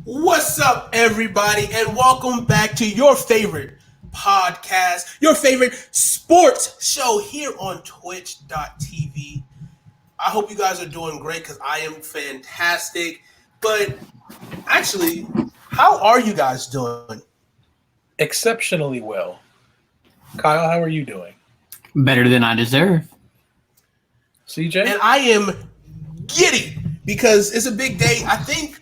What's up, everybody, and welcome back to your favorite podcast, your favorite sports show here on twitch.tv. I hope you guys are doing great because I am fantastic. But actually, how are you guys doing? Exceptionally well. Kyle, how are you doing? Better than I deserve. CJ? And I am giddy because it's a big day. I think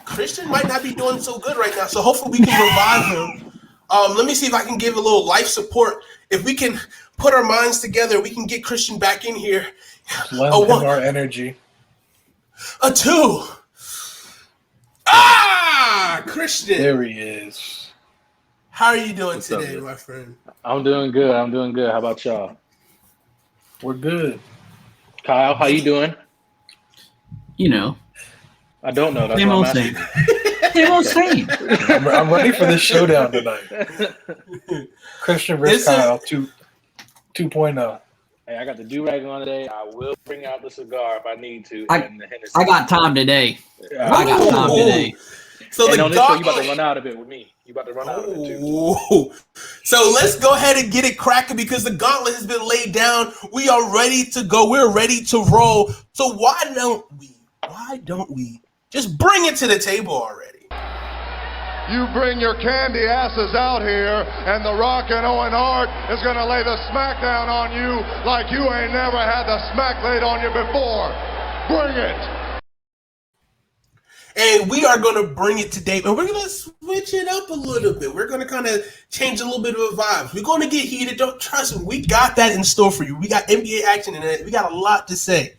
Christian might not be doing so good right now, so hopefully we can revive him. Let me see if I can give a little life support. If we can put our minds together, we can get Christian back in here. Lend him our energy. A two. Christian. There he is. How are you doing What's today, up, my friend? I'm doing good. How about y'all? We're good. Kyle, how you doing? You know, I don't know. That's same what old I'm same. asking. Same old same. I'm ready for this showdown tonight. Christian versus Kyle 2.0. Hey, I got the do-rag on today. I will bring out the cigar if I need to. I got time today. I got time today. So and the on this show, you about gauntlet. to run out of it with me. You about to run out of it too. Ooh. So let's go ahead and get it cracking because the gauntlet has been laid down. We are ready to go. We're ready to roll. So why don't we just bring it to the table already? You bring your candy asses out here, and The Rock and Owen Hart is going to lay the smackdown on you like you ain't never had the smack laid on you before. Bring it. And we are going to bring it today, and we're going to switch it up a little bit. We're going to kind of change a little bit of a vibe. We're going to get heated. Don't trust me. We got that in store for you. We got NBA action in it. We got a lot to say.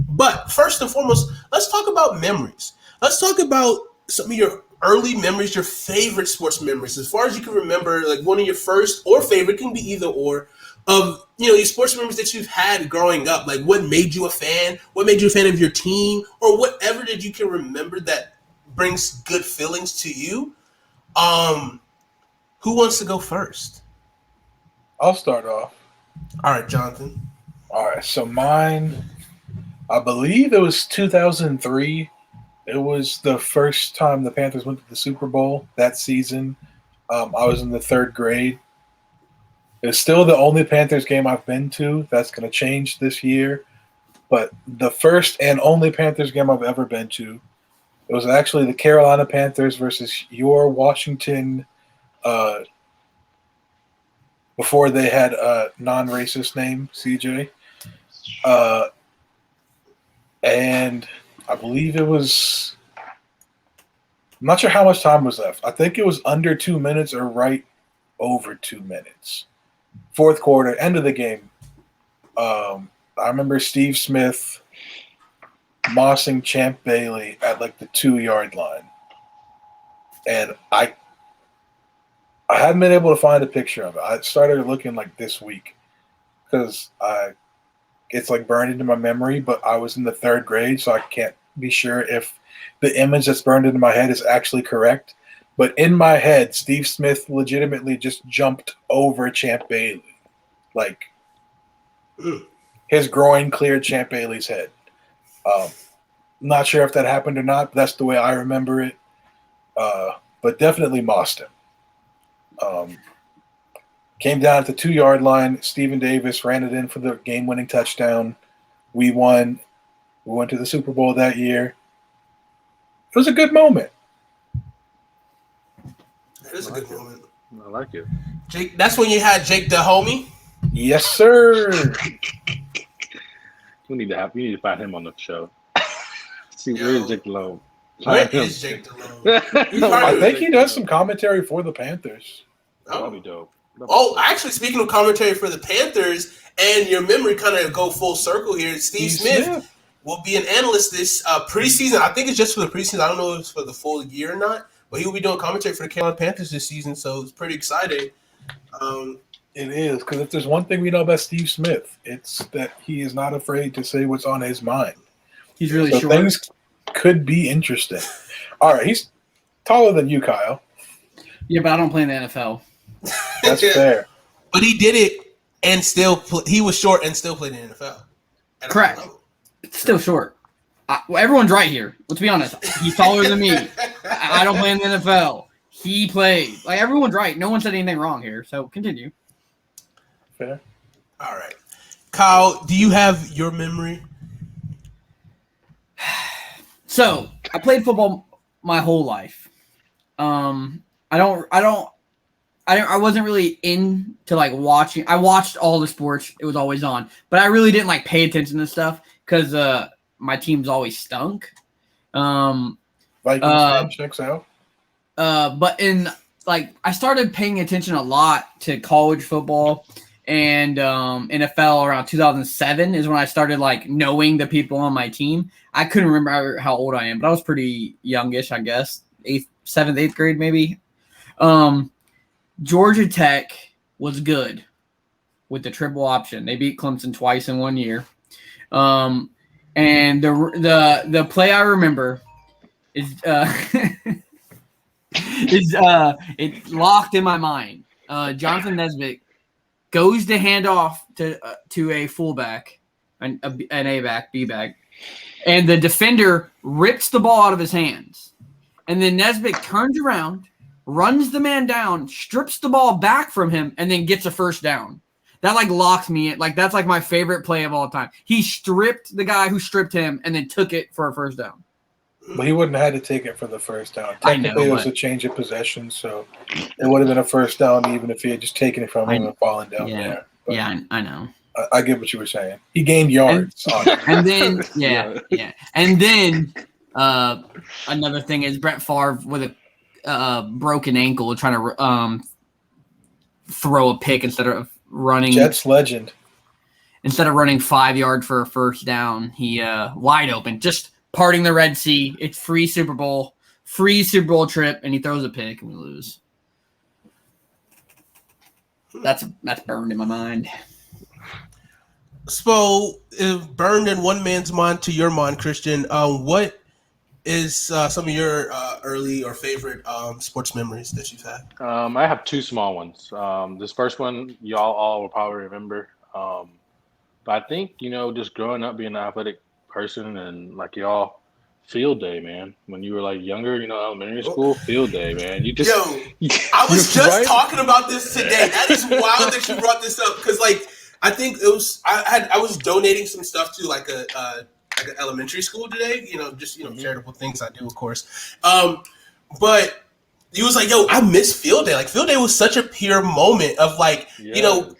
But first and foremost, let's talk about memories. Let's talk about some of your early memories, your favorite sports memories, as far as you can remember, like one of your first or favorite, can be either or, of your sports memories that you've had growing up. Like what made you a fan? What made you a fan of your team? Or whatever that you can remember that brings good feelings to you. Who wants to go first? I'll start off. All right, Jonathan. All right, so mine, I believe it was 2003. It was the first time the Panthers went to the Super Bowl that season. I was in the third grade. It's still the only Panthers game I've been to. That's going to change this year. But the first and only Panthers game I've ever been to, it was actually the Carolina Panthers versus your Washington, before they had a non-racist name, CJ. And I believe it was – I'm not sure how much time was left. I think it was under 2 minutes or right over 2 minutes. Fourth quarter, end of the game. I remember Steve Smith mossing Champ Bailey at like the 2-yard line. And I hadn't been able to find a picture of it. I started looking like this week because it's like burned into my memory, but I was in the third grade, so I can't be sure if the image that's burned into my head is actually correct. But in my head, Steve Smith legitimately just jumped over Champ Bailey. Like, his groin cleared Champ Bailey's head. Not sure if that happened or not, but that's the way I remember it. But definitely mossed him. Came down at the 2-yard line. Stephen Davis ran it in for the game-winning touchdown. We won. We went to the Super Bowl that year. It was a good moment. That is a good moment. I like it. Jake, that's when you had Jake the homie? Yes, sir. We need to find him on the show. See, Yo. where is Jake Malone? Where is Jake DeLone? I think he does some commentary for the Panthers. That'll be dope. Actually, speaking of commentary for the Panthers, and your memory kind of go full circle here, Steve Smith will be an analyst this preseason. I think it's just for the preseason. I don't know if it's for the full year or not, but he will be doing commentary for the Carolina Panthers this season, so it's pretty exciting. It is, because if there's one thing we know about Steve Smith, it's that he is not afraid to say what's on his mind. He's really So short. things could be interesting. All right, he's taller than you, Kyle. Yeah, but I don't play in the NFL. That's fair. But he did it and still he was short and still played in the NFL. Correct. It's still short. Well, everyone's right here. Let's be honest. He's taller than me. I don't play in the NFL. He played. Like, everyone's right. No one said anything wrong here. So continue. Fair. All right. Kyle, do you have your memory? So I played football my whole life. I wasn't really into like watching. I watched all the sports. It was always on, but I really didn't like pay attention to stuff because my teams always stunk. Vikings fan checks out. But I started paying attention a lot to college football and NFL around 2007 is when I started like knowing the people on my team. I couldn't remember how old I am, but I was pretty youngish, I guess, 7th, 8th grade maybe. Georgia Tech was good with the triple option. They beat Clemson twice in 1 year. And the play I remember is it's locked in my mind. Jonathan Nesbitt goes to hand off to a fullback, an A-back, B-back, and the defender rips the ball out of his hands. And then Nesbitt turns around, runs the man down, strips the ball back from him, and then gets a first down. That like locks me in. Like that's like my favorite play of all time. He stripped the guy who stripped him and then took it for a first down. But he wouldn't have had to take it for the first down. I know, Technically, it was a change of possession, so it would have been a first down even if he had just taken it from him and fallen down there. But yeah, I know. I get what you were saying. He gained yards. And then, yeah. And then another thing is Brett Favre with a broken ankle trying to throw a pick instead of running. Jets legend. Instead of running 5 yards for a first down, he wide open, just parting the Red Sea. It's free Super Bowl trip, and he throws a pick, and we lose. That's burned in my mind. So, if burned in one man's mind to your mind, Christian, what is some of your early or favorite sports memories that you've had? I have two small ones. This first one, y'all all will probably remember. But I think, just growing up being an athletic person and like y'all, field day, man. When you were like younger, elementary school, field day, man. You just I was just talking about this today. That is wild that you brought this up because I think it was I was donating some stuff to like an elementary school today. Charitable things I do, of course. But he was like, I miss field day. Like, field day was such a pure moment of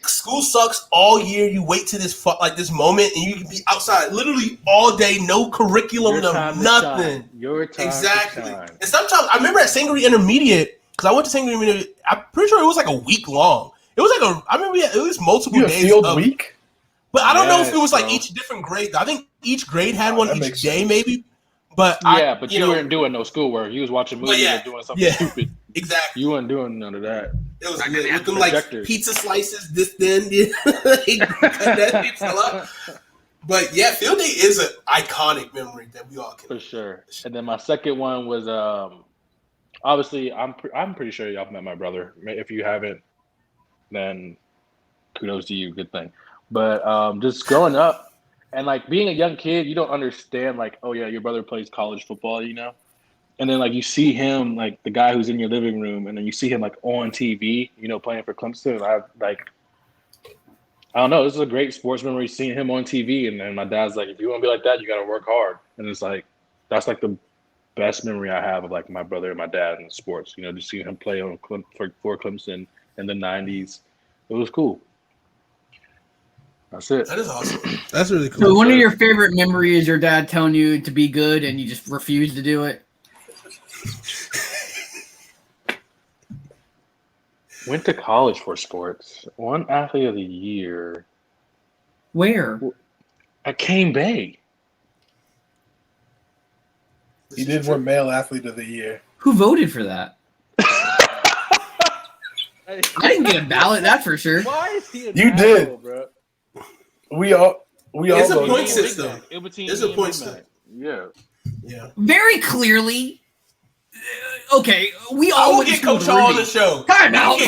school sucks all year. You wait to this moment, and you can be outside literally all day, no curriculum, nothing. Your time. Exactly. And sometimes I remember at Sangaree Intermediate, because I went to Sangaree Intermediate. I'm pretty sure it was like a week long. It was like I remember it was multiple days. Field week. But I don't know if it was like each different grade. I think each grade had one each day, maybe. But you weren't doing no schoolwork. You was watching movies and doing something stupid. Exactly. You weren't doing none of that. It was with them like pizza slices. This then that pizza up. But yeah, field day is an iconic memory that we all can. For sure. And then my second one was obviously I'm pretty sure y'all met my brother. If you haven't, then kudos to you. Good thing. But just growing up. And, being a young kid, you don't understand, oh, yeah, your brother plays college football, And then, you see him, the guy who's in your living room, and then you see him, on TV, playing for Clemson. And I don't know. This is a great sports memory, seeing him on TV. And then my dad's like, if you want to be like that, you got to work hard. And it's that's, the best memory I have of, my brother and my dad in sports. Just seeing him play for Clemson in the 90s. It was cool. That's it. That is awesome. That's really cool. So one of your favorite memories is your dad telling you to be good and you just refuse to do it? Went to college for sports. One athlete of the year. Where? At Cane Bay. He did win male athlete of the year. Who voted for that? I didn't get a ballot, that's for sure. Why is he You did. Bro? We all. It's a point system. It's a point system. Yeah. Very clearly. Okay, we all will get Coach Hall on the show. Time out.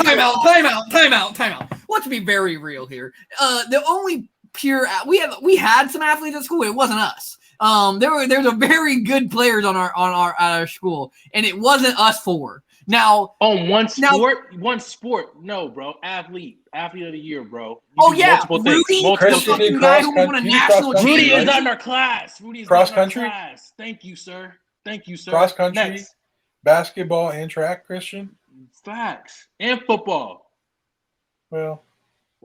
Let's be very real here. The only pure we had some athletes at school. It wasn't us. There's a very good players on our school, and it wasn't us four. Now on one sport, no, bro. Athlete of the year, bro. Rudy, multiple fucking guy who won a national championship. Rudy is not in our class. Rudy is cross not in our country. Class. Thank you, sir. Cross country, Next. basketball, and track, Christian. Facts and football. Well,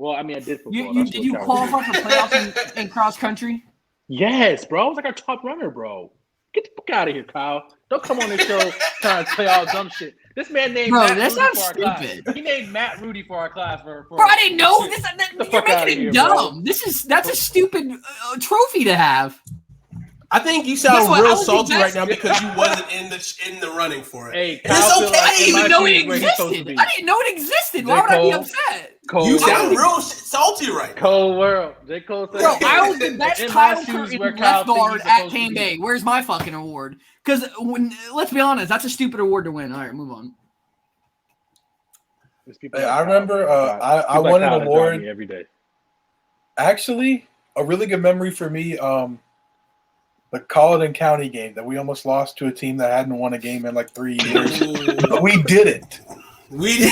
I mean, I did football. Did you qualify for playoffs in cross country? Yes, bro. I was like our top runner, bro. Get the fuck out of here, Kyle. Don't come on this show trying to play all dumb shit. This man named Matt Rudy for our class. He named Matt Rudy for our class. Bro, I didn't know this. You're making it dumb. Bro. That's a stupid trophy to have. I think you sound real salty right now because you wasn't in the running for it. Hey, it's okay. I didn't even know it existed. I didn't know it existed. Why would I be upset? You sound real salty right now. Cold world. J. Cole said, bro, I was the best Kyle Curtin left guard at Cane Bay. Where's my fucking award? Because let's be honest, that's a stupid award to win. All right, move on. I remember I won an award every day. Actually, a really good memory for me. The Colleton County game that we almost lost to a team that hadn't won a game in like 3 years. But we didn't. We did.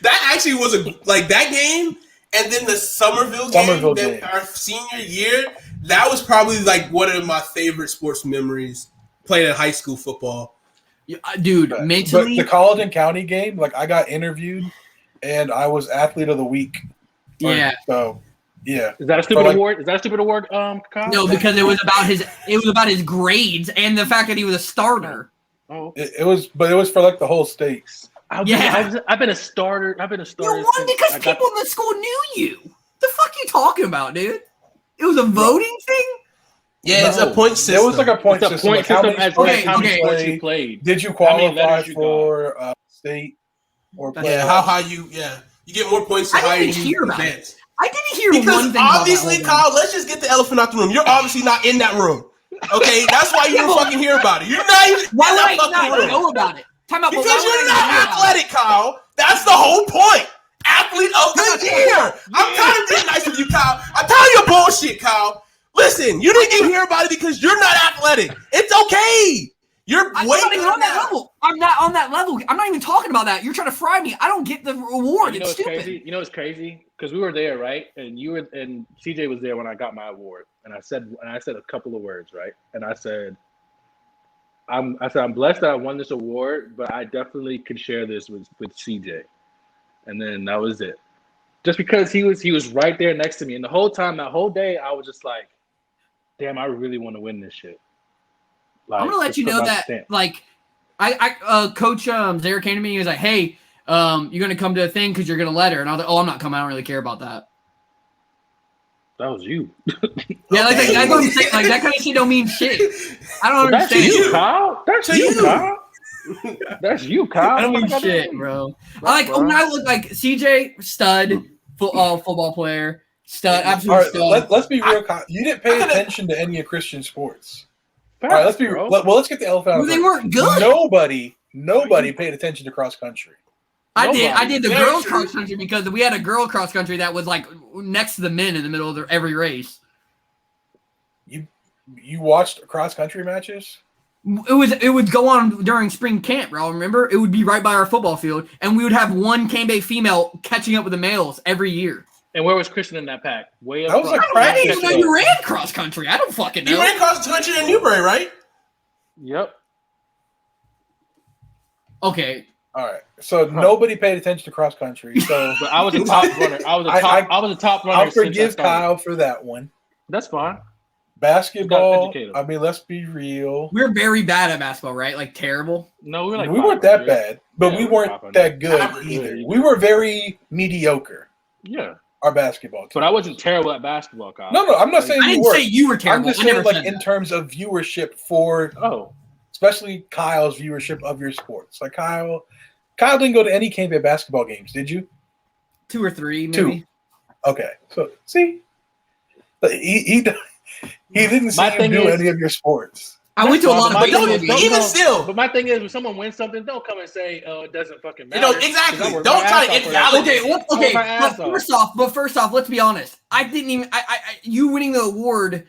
That actually was that game, and then the Somerville game. Our senior year. That was probably like one of my favorite sports memories playing in high school football. Yeah, dude, mentally. But the Colleton County game, I got interviewed, and I was athlete of the week. Yeah. So. Yeah. Is that a stupid award? Is that a stupid award, Kyle? No, because it was about his grades and the fact that he was a starter. Oh. It was for the whole state. I've been a starter. You won because people in the school knew you. The fuck you talking about, dude? It was a voting thing? Yeah, it's a point system. It was like a point system. How many sports you played. Did you qualify for state or play? Yeah, how high you get more points the higher you advance. I didn't hear one thing obviously, Kyle, let's just get the elephant out the room. You're obviously not in that room. Okay? That's why you didn't fucking hear about it. You're not even in that fucking room. Know about it? Because you're not athletic, Kyle. That's the whole point. Athlete of the year. I'm kind of being nice with you, Kyle. I'm telling you bullshit, Kyle. Listen, you didn't even hear about it because you're not athletic. It's okay. I'm not even on that level. I'm not on that level. I'm not even talking about that. You're trying to fry me. I don't get the award. It's stupid. Crazy? You know what's crazy? Because we were there, right? And and CJ was there when I got my award. And I said a couple of words, right? And I said, I'm blessed that I won this award, but I definitely could share this with CJ. And then that was it. Just because he was right there next to me. And the whole time, that whole day, I was just like, damn, I really want to win this shit. I'm gonna let you know that, Coach Zaire came to me. He was like, "Hey, you're gonna come to a thing because you're gonna let her." And I was like, "Oh, I'm not coming. I don't really care about that." That was you. Yeah, that kind of shit don't mean shit. I don't understand. That's you, Kyle. That's you, Kyle. I don't mean shit, bro. When I look like CJ, stud, football player, stud, absolute stud. Let's be real, Kyle. You didn't pay attention to any of Christian sports. All right, let's get the elephant out of the room. They weren't good. Nobody paid attention to cross country. I did the girls cross country because we had a girl cross country that was like next to the men in the middle of every race. You watched cross country matches? It would go on during spring camp, bro. Remember? It would be right by our football field, and we would have one Cane Bay female catching up with the males every year. And where was Christian in that pack? Way up. That was like I didn't even know you ran cross country. I don't fucking know. You ran cross country in Newbury, right? Yep. Okay. All right. So nobody paid attention to cross country. So but I was a top runner. I was a top runner. I'll forgive Kyle for that one. That's fine. Basketball. I mean, let's be real. We're very bad at basketball, right? Like terrible. No, we weren't that bad, but we weren't that good either. We were very mediocre. Yeah. Our basketball team. But I wasn't terrible at basketball, Kyle. No, I'm not saying I didn't say you were terrible. I'm just saying, in terms of viewership for, especially Kyle's viewership of your sports. Like Kyle didn't go to any Cane Bay basketball games, did you? 2 or 3, maybe. 2. Okay, so see, he didn't see you do any of your sports. I went to a lot of even still. But my thing is, when someone wins something, don't come and say, "Oh, it doesn't fucking matter." Exactly. Don't try to invalidate. Okay. But first off, let's be honest. I didn't even. You winning the award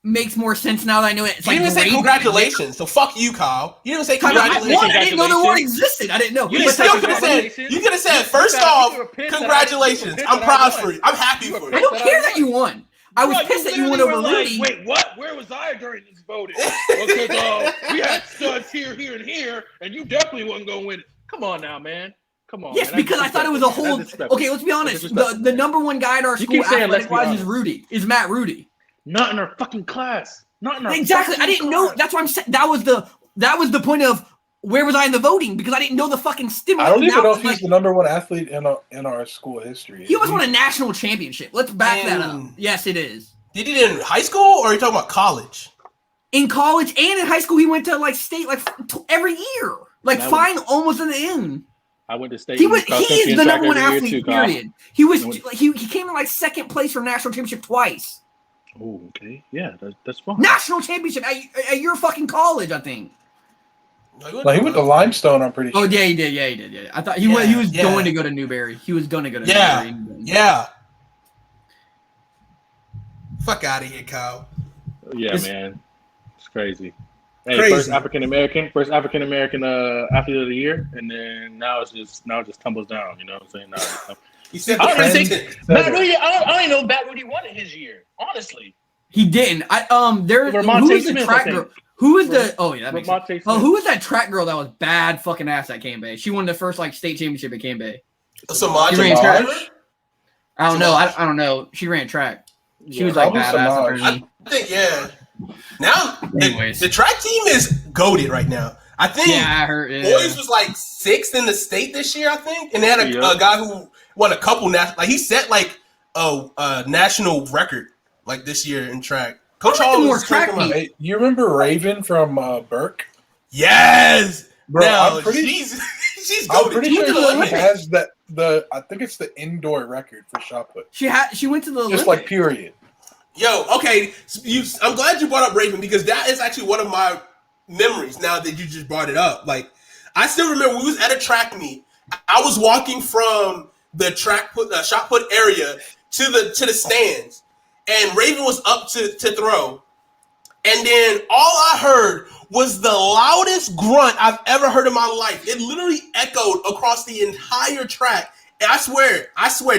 makes more sense now that I know it. It's You didn't even say congratulations, so fuck you, Kyle. You didn't even say congratulations. I didn't know the word existed. I didn't know. You still could have said. You could have said first off, congratulations. I'm proud for you. I'm happy for I you. don't care that you won. I was pissed that you won over Rudy. Wait, what? Where was I during this voting? Because we had studs here, and here, and you definitely wasn't going to win it. Come on now, man. Come on. Yes, man. because I thought it was a whole. Okay, let's be honest. The number one guy in our school athletic-wise is Matt Rudy. Not in our fucking class. Not in our exactly. I didn't know. That's why I'm saying that was the point of where was I in the voting, because I didn't know the fucking stimulus. I don't even know if he's the number one athlete in our school history. He almost won a national championship. Let's back that up. Yes, it is. Did he in high school or are you talking about college? In college and in high school, he went to like state like every year, like final, almost in the end. I went to state. He is the number one athlete. Period. He was he came in like second place for national championship twice. Oh, okay, yeah, that's fine. National championship at your fucking college, I think. No, he went to Limestone. I'm pretty sure. Oh yeah, he did. Yeah, he did. Yeah, I thought he was going to go to Newberry. He was going to go to Newberry. Yeah. Fuck out of here, Kyle. Yeah, man, it's crazy. Hey, first African American athlete of the year, and then now it just tumbles down. You know what I'm saying? Now he said I don't even think Matt Rudy. I don't even know if Matt Rudy won in his year. Honestly, he didn't. Who was the track girl? Who was the? Oh yeah, that makes sense. Oh, who was that track girl that was bad fucking ass at Cane Bay? She won the first like state championship at Cane Bay. Samaj. I don't know. I don't know. She ran track. She was like badass. I think Now the track team is goated right now. I think boys was like 6th in the state this year. I think, and they had a guy who won a couple national. Like he set like a national record like this year in track. Coach Hall was track. Hey, you remember Raven from Burke? Yes, bro. Now, she's I'm pretty sure she has that. I think it's the indoor record for shot put. She went to the just Olympics. like period. Yo, okay. I'm glad you brought up Raven because that is actually one of my memories. Now that you just brought it up, like I still remember we was at a track meet. I was walking from the shot put area to the stands. And Raven was up to throw. And then all I heard was the loudest grunt I've ever heard in my life. It literally echoed across the entire track. And I swear,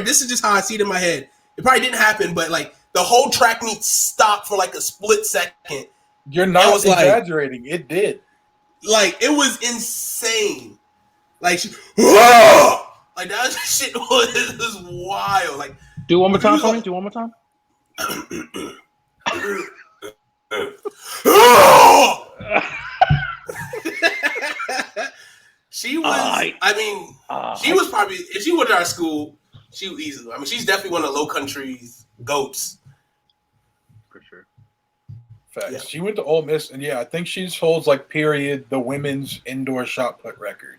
this is just how I see it in my head. It probably didn't happen, but like the whole track meet stopped for like a split second. You're not exaggerating. It did. Like, it was insane. Like, like that shit was wild. Like, do one more time for me. Do one more time. She was. She was probably, if she went to our school, she was easily. I mean, she's definitely one of Low Country's goats. For sure. Facts. Yeah. She went to Ole Miss, and I think she holds like period the women's indoor shot put record.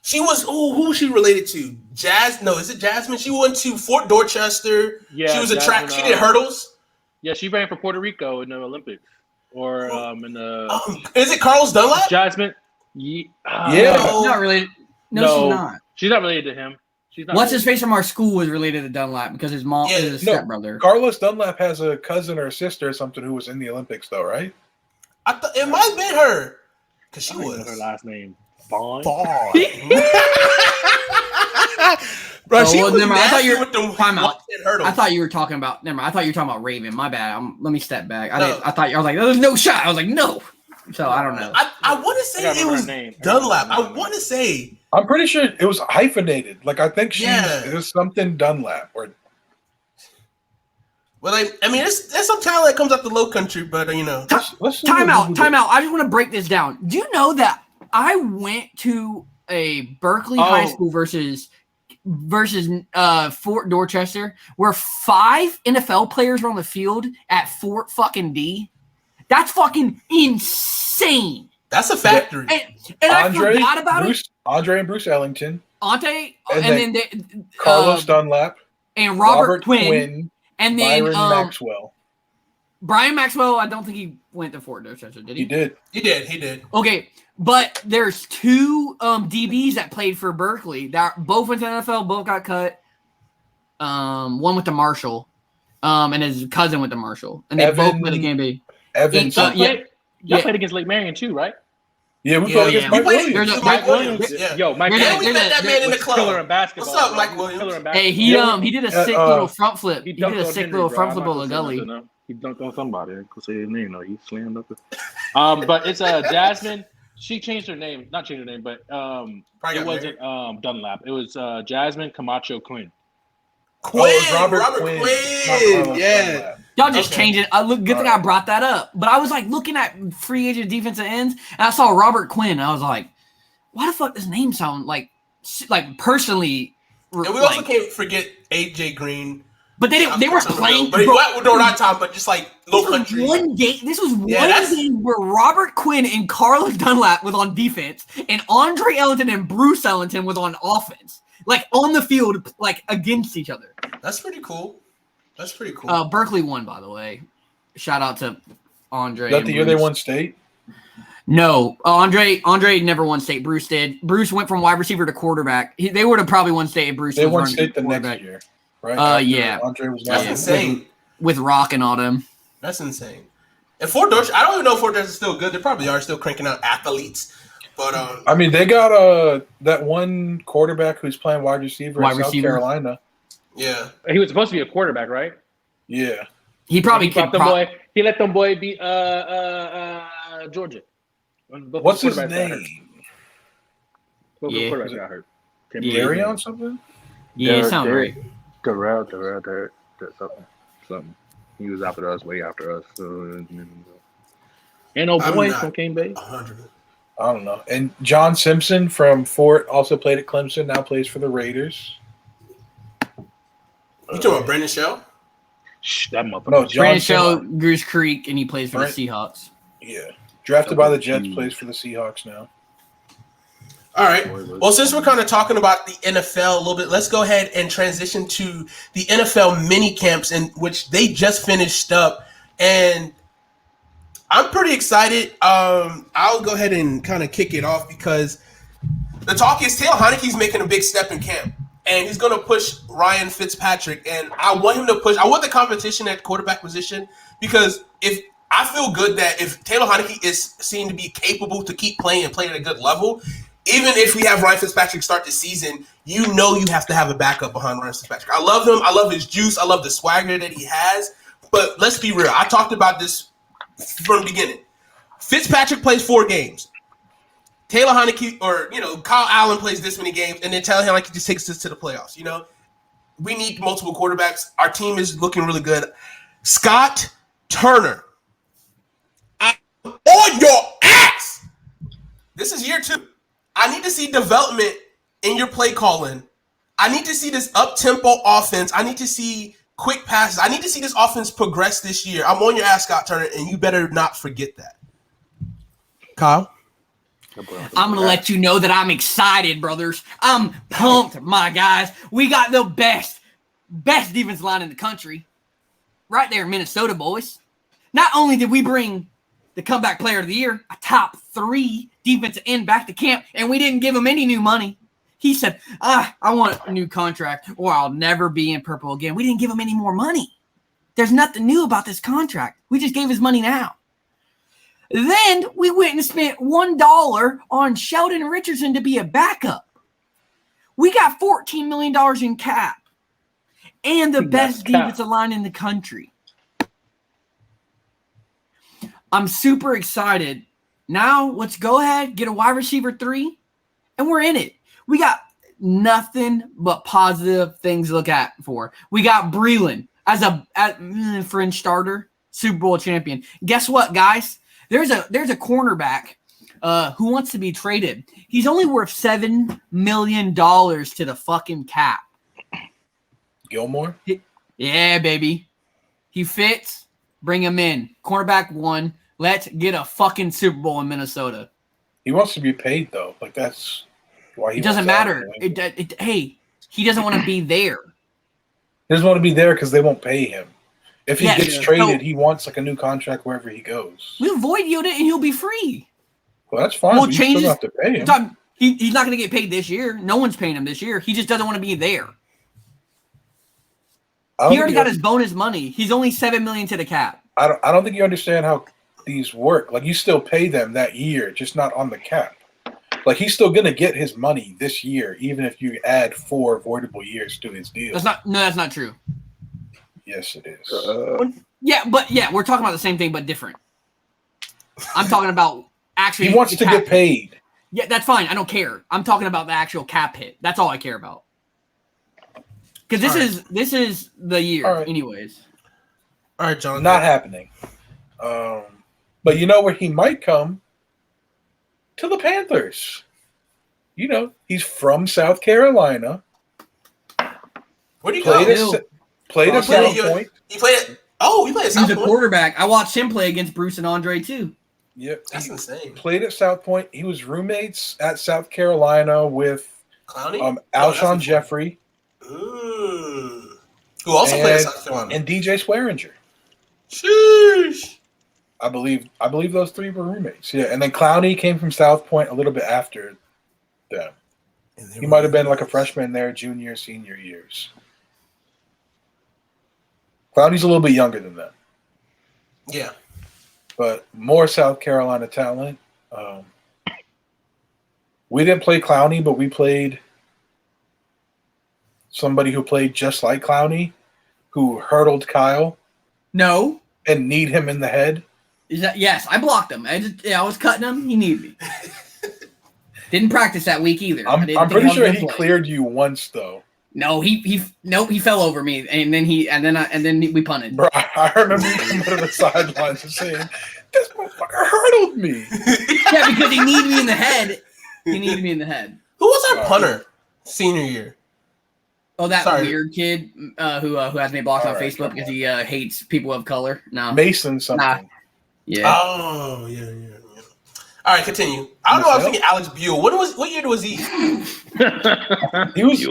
She was. Who was she related to? Is it Jasmine? She went to Fort Dorchester. Yeah, she was a track. She did hurdles. Yeah, she ran for Puerto Rico in the Olympics, or in the. Is it Carlos Dunlap? Jasmine. She's not related. No, she's not. She's not related to him. She's not. What's his face from our school was related to Dunlap because his mom is his stepbrother. Carlos Dunlap has a cousin or sister or something who was in the Olympics, though, right? I thought it might have been her because she was her last name. Bond. Bro, she was I thought you were time out. I thought you were talking about. Never mind. I thought you were talking about Raven. My bad. Let me step back. I was like, there's no shot. I was like, no. So I don't know. I want to say it was Dunlap. I want to say. I'm pretty sure it was hyphenated. Like I think it was something Dunlap or. Well, I mean, there's some talent that comes up the Low Country, but Time out. I just want to break this down. Do you know that I went to a Berkeley high school versus Fort Dorchester, where 5 NFL players were on the field at Fort fucking D? That's fucking insane. That's a factory. And I forgot about it. Andre and Bruce Ellington. And then Carlos Dunlap. And Robert Quinn. And then Byron Maxwell. Brian Maxwell, I don't think he went to Fort Dorchester, did he? He did. Okay, but there's 2 DBs that played for Berkeley that both went to the NFL, both got cut. One went to Marshall. and his cousin went to Marshall, and they both played at Game B. Evan, Y'all played against Lake Marion too, right? yeah, we played against Mike Williams. Mike Williams. Yeah. Yo, Mike There's a- Williams. We met that man in the club. Killer in basketball. What's up, bro. Mike He was Williams? killer in Hey, basketball. he did a sick little front flip. He did dunked a on sick Henry, little bro. front I'm flip not over gonna say Gully. nothing, no. He dunked on somebody. I could say his name. No, he slammed up. But it's Jasmine. She changed her name. Not changed her name, but it wasn't Dunlap. It was Jasmine Camacho Quinn. Robert Quinn. Quinn. Yeah. Y'all just changed it. Good thing I brought that up. But I was like looking at free agent defensive ends, and I saw Robert Quinn. And I was like, why the fuck does his name sound like personally? And we also can't forget AJ Green. But they were playing. But not Tom, but just like low country. This was one game where Robert Quinn and Carlos Dunlap was on defense, and Andre Ellington and Bruce Ellington was on offense, like on the field, like against each other. That's pretty cool. Berkeley won, by the way. Shout out to Andre. Is that the year they won state? No, Andre never won state. Bruce did. Bruce went from wide receiver to quarterback. They would have probably won state if Bruce. They won state the next year, right? Yeah. Andre was That's insane. With Rock and all them. That's insane. And Fort Dodge, I don't even know if Fort Dodge is still good. They probably are still cranking out athletes. But I mean, they got that one quarterback who's playing wide receiver in South Carolina. Yeah, he was supposed to be a quarterback, right? Yeah, he probably He let them boy beat Georgia. What's his name? Quarterback got hurt. Darion something? Yeah, it sounds right. Darrell, something. He was after us, way after us. So, and boy from Cane Bay. 100. I don't know. And John Simpson from Fort also played at Clemson. Now plays for the Raiders. You talking about Brandon Shell? That motherfucker. No, Brandon Shell, Goose Creek, and he plays for the Seahawks. Yeah, drafted by the Jets, plays for the Seahawks now. All right. Well, since we're kind of talking about the NFL a little bit, let's go ahead and transition to the NFL mini camps, in which they just finished up, and I'm pretty excited. I'll go ahead and kind of kick it off because the talk is Taylor Heineke's making a big step in camp, and he's going to push Ryan Fitzpatrick, and I want him to push. I want the competition at quarterback position because if I feel good that if Taylor Heineke is seen to be capable to keep playing and playing at a good level, even if we have Ryan Fitzpatrick start the season, you have to have a backup behind Ryan Fitzpatrick. I love him. I love his juice. I love the swagger that he has. But let's be real. I talked about this from the beginning. Fitzpatrick plays 4 games. Taylor Heineke or, Kyle Allen plays this many games, and then Taylor Heineke just takes us to the playoffs. We need multiple quarterbacks. Our team is looking really good. Scott Turner. On your ass! This is year 2. I need to see development in your play calling. I need to see this up-tempo offense. I need to see quick passes. I need to see this offense progress this year. I'm on your ass, Scott Turner, and you better not forget that. Kyle? I'm going to let you know that I'm excited, brothers. I'm pumped, my guys. We got the best defense line in the country. Right there in Minnesota, boys. Not only did we bring the comeback player of the year, a top 3 defensive end back to camp, and we didn't give him any new money. He said, I want a new contract or I'll never be in purple again. We didn't give him any more money. There's nothing new about this contract. We just gave his money now. Then we went and spent $1 on Sheldon Richardson to be a backup. We got $14 million in cap and the best defensive line in the country. I'm super excited. Now let's go ahead, get a wide receiver 3, and we're in it. We got nothing but positive things to look at for. We got Breland as a fringe starter, Super Bowl champion. Guess what, guys? There's a cornerback who wants to be traded. He's only worth $7 million to the fucking cap. Gilmore? Yeah, baby. He fits. Bring him in. Cornerback 1. Let's get a fucking Super Bowl in Minnesota. He wants to be paid, though. Like, that's why he It doesn't matter. Hey, he doesn't want to be there. He doesn't want to be there because they won't pay him. If he gets traded, he wants like a new contract wherever he goes. We'll void yield it and he'll be free. Well, that's fine. We'll You change still have to pay him. He's not going to get paid this year. No one's paying him this year. He just doesn't want to be there. He already got his bonus money. He's only $7 million to the cap. I don't think you understand how these work. Like, you still pay them that year, just not on the cap. Like, he's still gonna get his money this year, even if you add 4 avoidable years to his deal. That's not true. Yes, it is. Yeah, we're talking about the same thing but different. I'm talking about actually. He wants to get paid. Yeah, that's fine. I don't care. I'm talking about the actual cap hit. That's all I care about. Because this is the year, anyways. All right, John. Not happening. But you know where he might come? To the Panthers. You know, he's from South Carolina. Where do you go? Played at South Point. He played at South Point. He's a quarterback. I watched him play against Bruce and Andre too. Yep, that's insane. Played at South Point. He was roommates at South Carolina with Alshon Jeffrey. Who also played at South Carolina. And DJ Swearinger. Sheesh. I believe those 3 were roommates. Yeah, and then Clowney came from South Point a little bit after them. He might have been like a freshman there, junior, senior years. Clowney's a little bit younger than them. Yeah. But more South Carolina talent. We didn't play Clowney, but we played somebody who played just like Clowney, who hurdled Kyle. No. And kneed him in the head. Yes, I blocked him. I was cutting him. He kneed me. Didn't practice that week either. I'm pretty sure he cleared you once though. No, he fell over me, and then we punted. Bro, I remember you coming to the sidelines and saying, "This motherfucker hurdled me." Yeah, because he kneed me in the head. He needed me in the head. Who was our punter senior year? Oh, that weird kid who has me blocked on Facebook because he hates people of color. No, Mason something. Nah. Yeah. Oh, yeah. All right, continue. I don't know. I was thinking Alex Buell. What year was he? He was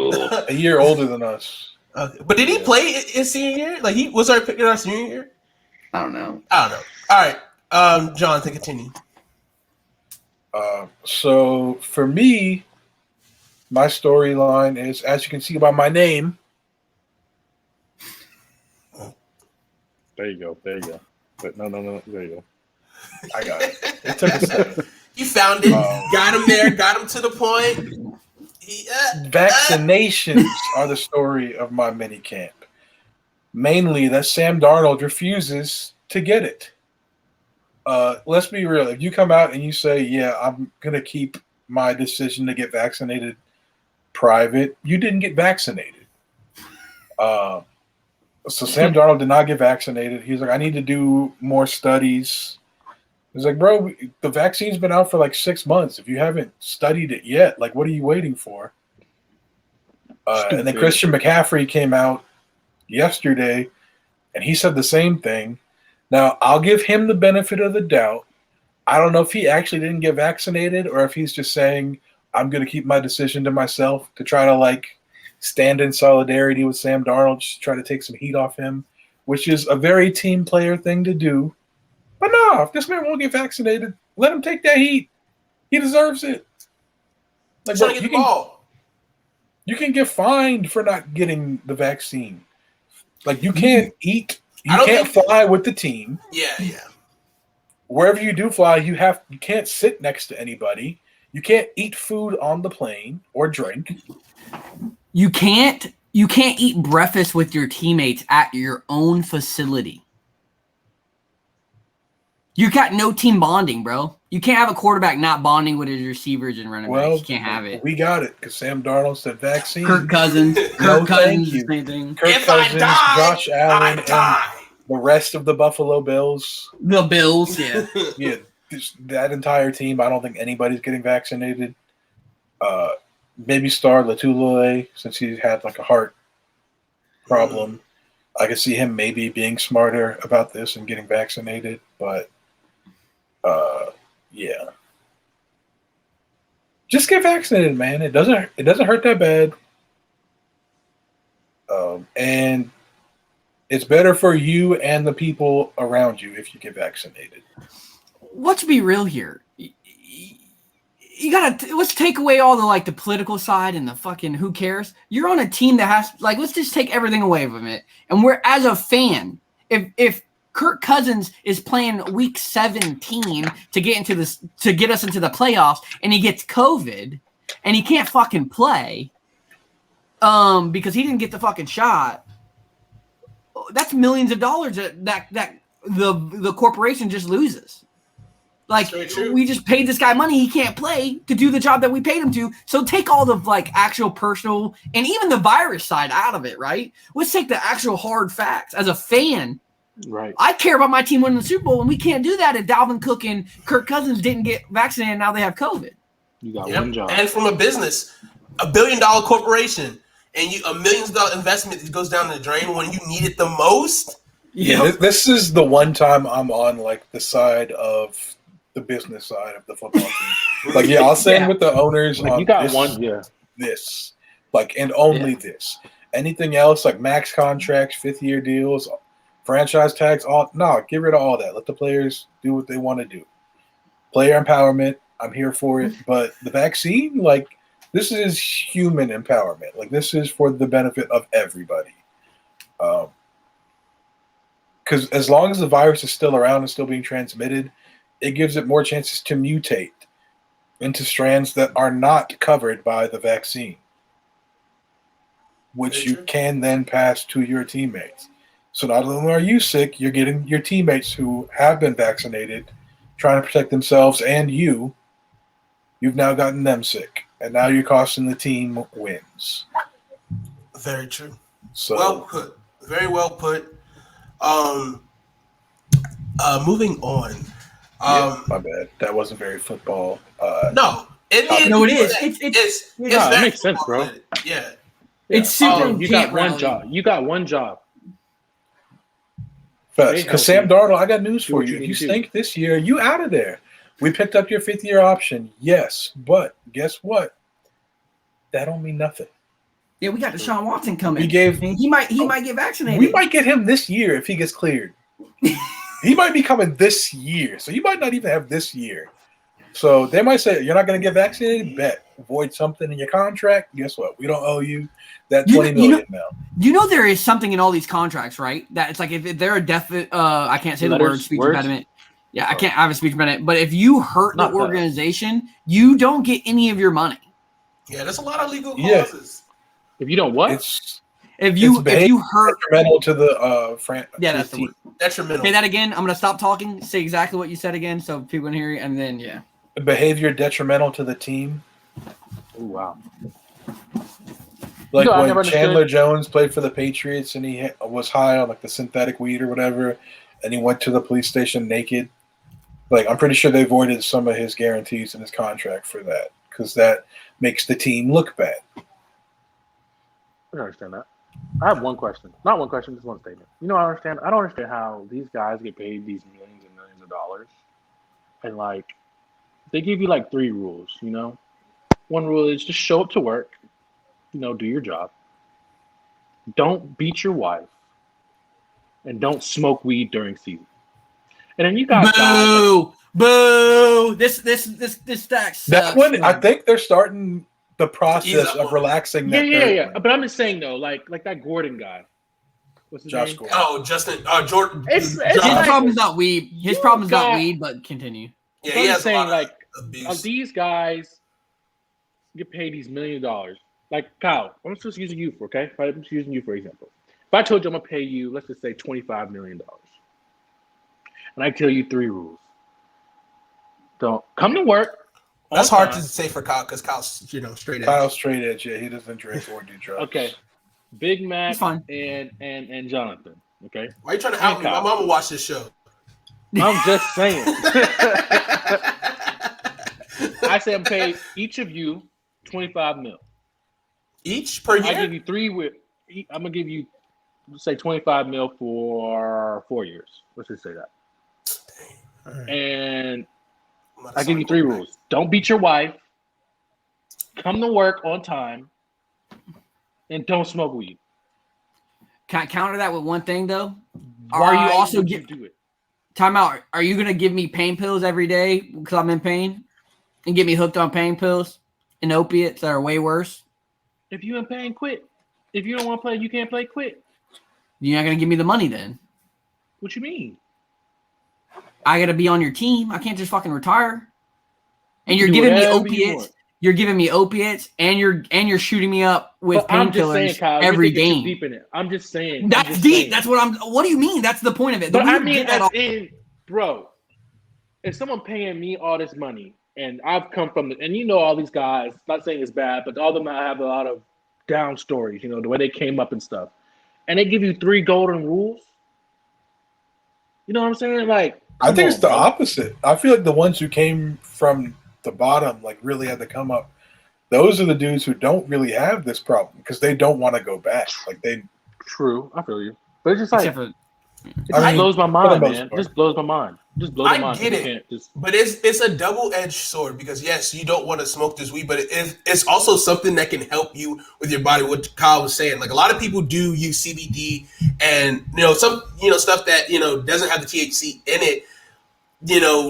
a year older than us. But did he play his senior year? Like, he was our pick in our senior year? I don't know. All right, Jonathan, continue. So for me, my storyline is, as you can see by my name. There you go. But no. There you go. I got it. It took a second. You found it. Got him there. Got him to the point. Vaccinations are the story of my mini camp. Mainly that Sam Darnold refuses to get it. Let's be real. If you come out and you say, "Yeah, I'm gonna keep my decision to get vaccinated private," you didn't get vaccinated. So Sam Darnold did not get vaccinated. He's like, "I need to do more studies." He's like, "Bro, the vaccine's been out for like 6 months. If you haven't studied it yet, like, what are you waiting for?" And then Christian McCaffrey came out yesterday, and he said the same thing. Now, I'll give him the benefit of the doubt. I don't know if he actually didn't get vaccinated or if he's just saying, "I'm going to keep my decision to myself," to try to, like, stand in solidarity with Sam Darnold, just try to take some heat off him, which is a very team player thing to do. But no, if this man won't get vaccinated, let him take that heat. He deserves it. Like, bro, you can get fined for not getting the vaccine. Like, you can't eat. You can't fly with the team. Yeah. Wherever you do fly, you can't sit next to anybody. You can't eat food on the plane or drink. You can't eat breakfast with your teammates at your own facility. You got no team bonding, bro. You can't have a quarterback not bonding with his receivers and running backs. You can't have it. We got it because Sam Darnold said vaccine. Kirk Cousins. No, thank you. Same thing. Kirk Cousins, Josh Allen, and the rest of the Buffalo Bills. The Bills, yeah. Yeah, that entire team. I don't think anybody's getting vaccinated. Maybe Star Latulele, since he had like a heart problem. I could see him maybe being smarter about this and getting vaccinated, but yeah. Just get vaccinated, man. It doesn't hurt that bad. And it's better for you and the people around you if you get vaccinated. Let's be real here. you gotta let's take away all the like the political side and the fucking who cares. You're on a team that has like let's just take everything away from it. And we're as a fan, if Kirk Cousins is playing week 17 to get us into the playoffs and he gets COVID and he can't fucking play because he didn't get the fucking shot, that's millions of dollars that the corporation just loses. Like we just paid this guy money, he can't play to do the job that we paid him to. So take all the like actual personal and even the virus side out of it, right? Let's take the actual hard facts. As a fan, right? I care about my team winning the Super Bowl, and we can't do that if Dalvin Cook and Kirk Cousins didn't get vaccinated. And now they have COVID. You got one job. And from a business, $1 billion corporation, and $1 million investment that goes down the drain when you need it the most. Yeah, this is the one time I'm on like the side of the business side of the football team. Like, I'll stand with the owners. Like, on you got this, this, like, and only this. Anything else, like max contracts, 5th-year deals, franchise tags, get rid of all that. Let the players do what they want to do. Player empowerment, I'm here for it. But the vaccine, like, this is human empowerment. Like, this is for the benefit of everybody. Because as long as the virus is still around and still being transmitted, it gives it more chances to mutate into strands that are not covered by the vaccine, which you can then pass to your teammates. So not only are you sick, you're getting your teammates who have been vaccinated, trying to protect themselves and you've now gotten them sick. And now you're costing the team wins. Very true. So well put. Very well put. Moving on. My bad. That wasn't very football. No, it is. It's it makes sense, bro. Yeah. It's super. You got one job. You got one job. Because Sam Darnold, I got news for you. If you stink this year, you out of there. We picked up your 5th-year option, yes, but guess what? That don't mean nothing. Yeah, we got Deshaun Watson coming. He might get vaccinated. We might get him this year if he gets cleared. He might be coming this year, so you might not even have this year. So they might say, you're not going to get vaccinated? Bet. Void something in your contract. Guess what? We don't owe you that $20 million now. You know there is something in all these contracts, right? That it's like if they're a definite, I can't say the word, speech impediment. Yeah, I can't have a speech impediment. But if you hurt the organization, you don't get any of your money. Yeah, there's a lot of legal clauses. If you don't what? If you hurt detrimental to the that's the word. Detrimental. Say that again. I'm gonna stop talking. Say exactly what you said again, so people can hear you. And then behavior detrimental to the team. Oh wow. Like when Chandler Jones played for the Patriots and he was high on like the synthetic weed or whatever, and he went to the police station naked. Like I'm pretty sure they voided some of his guarantees in his contract for that because that makes the team look bad. I don't understand that. I have one question. Not one question, just one statement. You know what I understand? I don't understand how these guys get paid these millions and millions of dollars. And, like, they give you, like, 3 rules, you know? One rule is just show up to work. You know, do your job. Don't beat your wife. And don't smoke weed during season. And then you got Boo! This stacks. That's when I think they're starting the process of relaxing that. Yeah. But I'm just saying though, like that Gordon guy. What's his name? Gordon. Oh, Justin. Jordan. His problem is not weed. His problem is not weed. But continue. Yeah, I'm just saying like these guys get paid these $1 million. Like Kyle, I'm just using you for I'm just using you for example. If I told you I'm gonna pay you, let's just say $25 million, and I tell you 3 rules: don't come to work. That's hard to say for Kyle because Kyle's straight edge. Kyle's straight edge. Yeah, he doesn't drink or do drugs. Okay, Big Mac and Jonathan. Okay, why are you trying to out me? My mom will watch this show. I'm just saying. I say I'm paying each of you $25 million. Each per year. I give you 3. I'm gonna give you, let's say, $25 million for 4 years. Let's just say that. Right. And I give you 3 rules. Don't beat your wife. Come to work on time. And don't smoke weed. Can I counter that with one thing though? Are you also do it? Time out. Are you gonna give me pain pills every day because I'm in pain? and get me hooked on pain pills and opiates that are way worse. If you in pain, quit. If you don't want to play, you can't play. Quit. You're not gonna give me the money then. What you mean? I gotta be on your team. I can't just fucking retire. And you're Do giving me whatever you opiates. want. You're giving me opiates, and you're shooting me up with But I'm just saying, painkillers Kyle, every you're thinking game. too deep in it. I'm just saying. That's deep. That's what I'm. What do you mean? That's the point of it. But We I get mean, that off- bro, if someone paying me all this money, and I've come from, and you know all these guys, not saying it's bad, but all of them have a lot of down stories, you know, the way they came up and stuff. And they give you 3 golden rules. You know what I'm saying? Like, I think it's the bro. opposite. I feel like the ones who came from the bottom, like really had to come up. Those are the dudes who don't really have this problem because they don't want to go back. Like they. True, I feel you. But it's just like, except for it just I mean, blows my for the mind, most man. part. Just blows my mind. Just blows my I mind. get You it. can't just- But it's a double-edged sword because yes, you don't want to smoke this weed, but it's also something that can help you with your body. What Kyle was saying, like a lot of people do use CBD and some stuff that doesn't have the THC in it,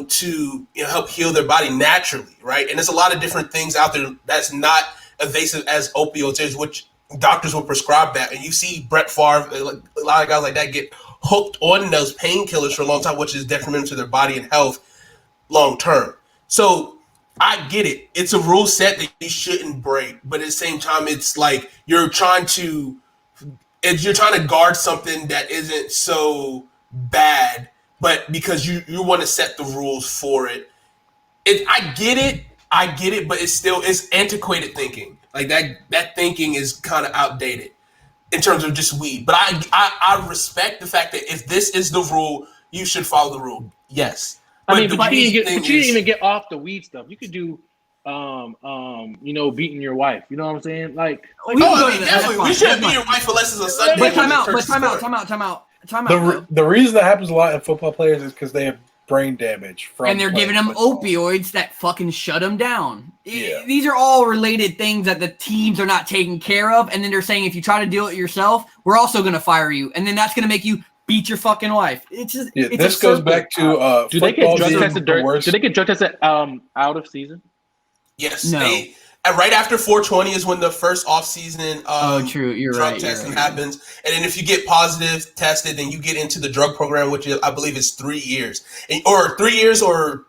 to help heal their body naturally, right? And there's a lot of different things out there that's not evasive as opioids is, which doctors will prescribe that. And you see Brett Favre, like a lot of guys like that get hooked on those painkillers for a long time, which is detrimental to their body and health long term. So I get it. It's a rule set that you shouldn't break, but at the same time, it's like you're trying to guard something that isn't so bad, but because you want to set the rules for it. I get it, but it's antiquated thinking. Like that thinking is kind of outdated in terms of just weed. But I respect the fact that if this is the rule, you should follow the rule. Yes. I mean, the but you weed didn't thing even get off the weed stuff. You could do, beating your wife. You know what I'm saying? Like We can go to that. definitely. That's We shouldn't fine. be your wife unless it's a Sunday. But when time out. the But church time out. is going. Time out. The reason that happens a lot in football players is because they have brain damage from And they're giving them football. opioids that fucking shut them down. Yeah. These are all related things that the teams are not taking care of. And then they're saying, if you try to do it yourself, we're also going to fire you. And then that's going to make you beat your fucking wife. It's just, Yeah, it's this a goes circle. back to do they get football drug being tested the worst. Do they get drug tested out of season? Yes. No. And right after 420 is when the first off-season True. You're drug right. testing happens. And then if you get positive tested, then you get into the drug program, which I believe is 3 years. Or 3 years or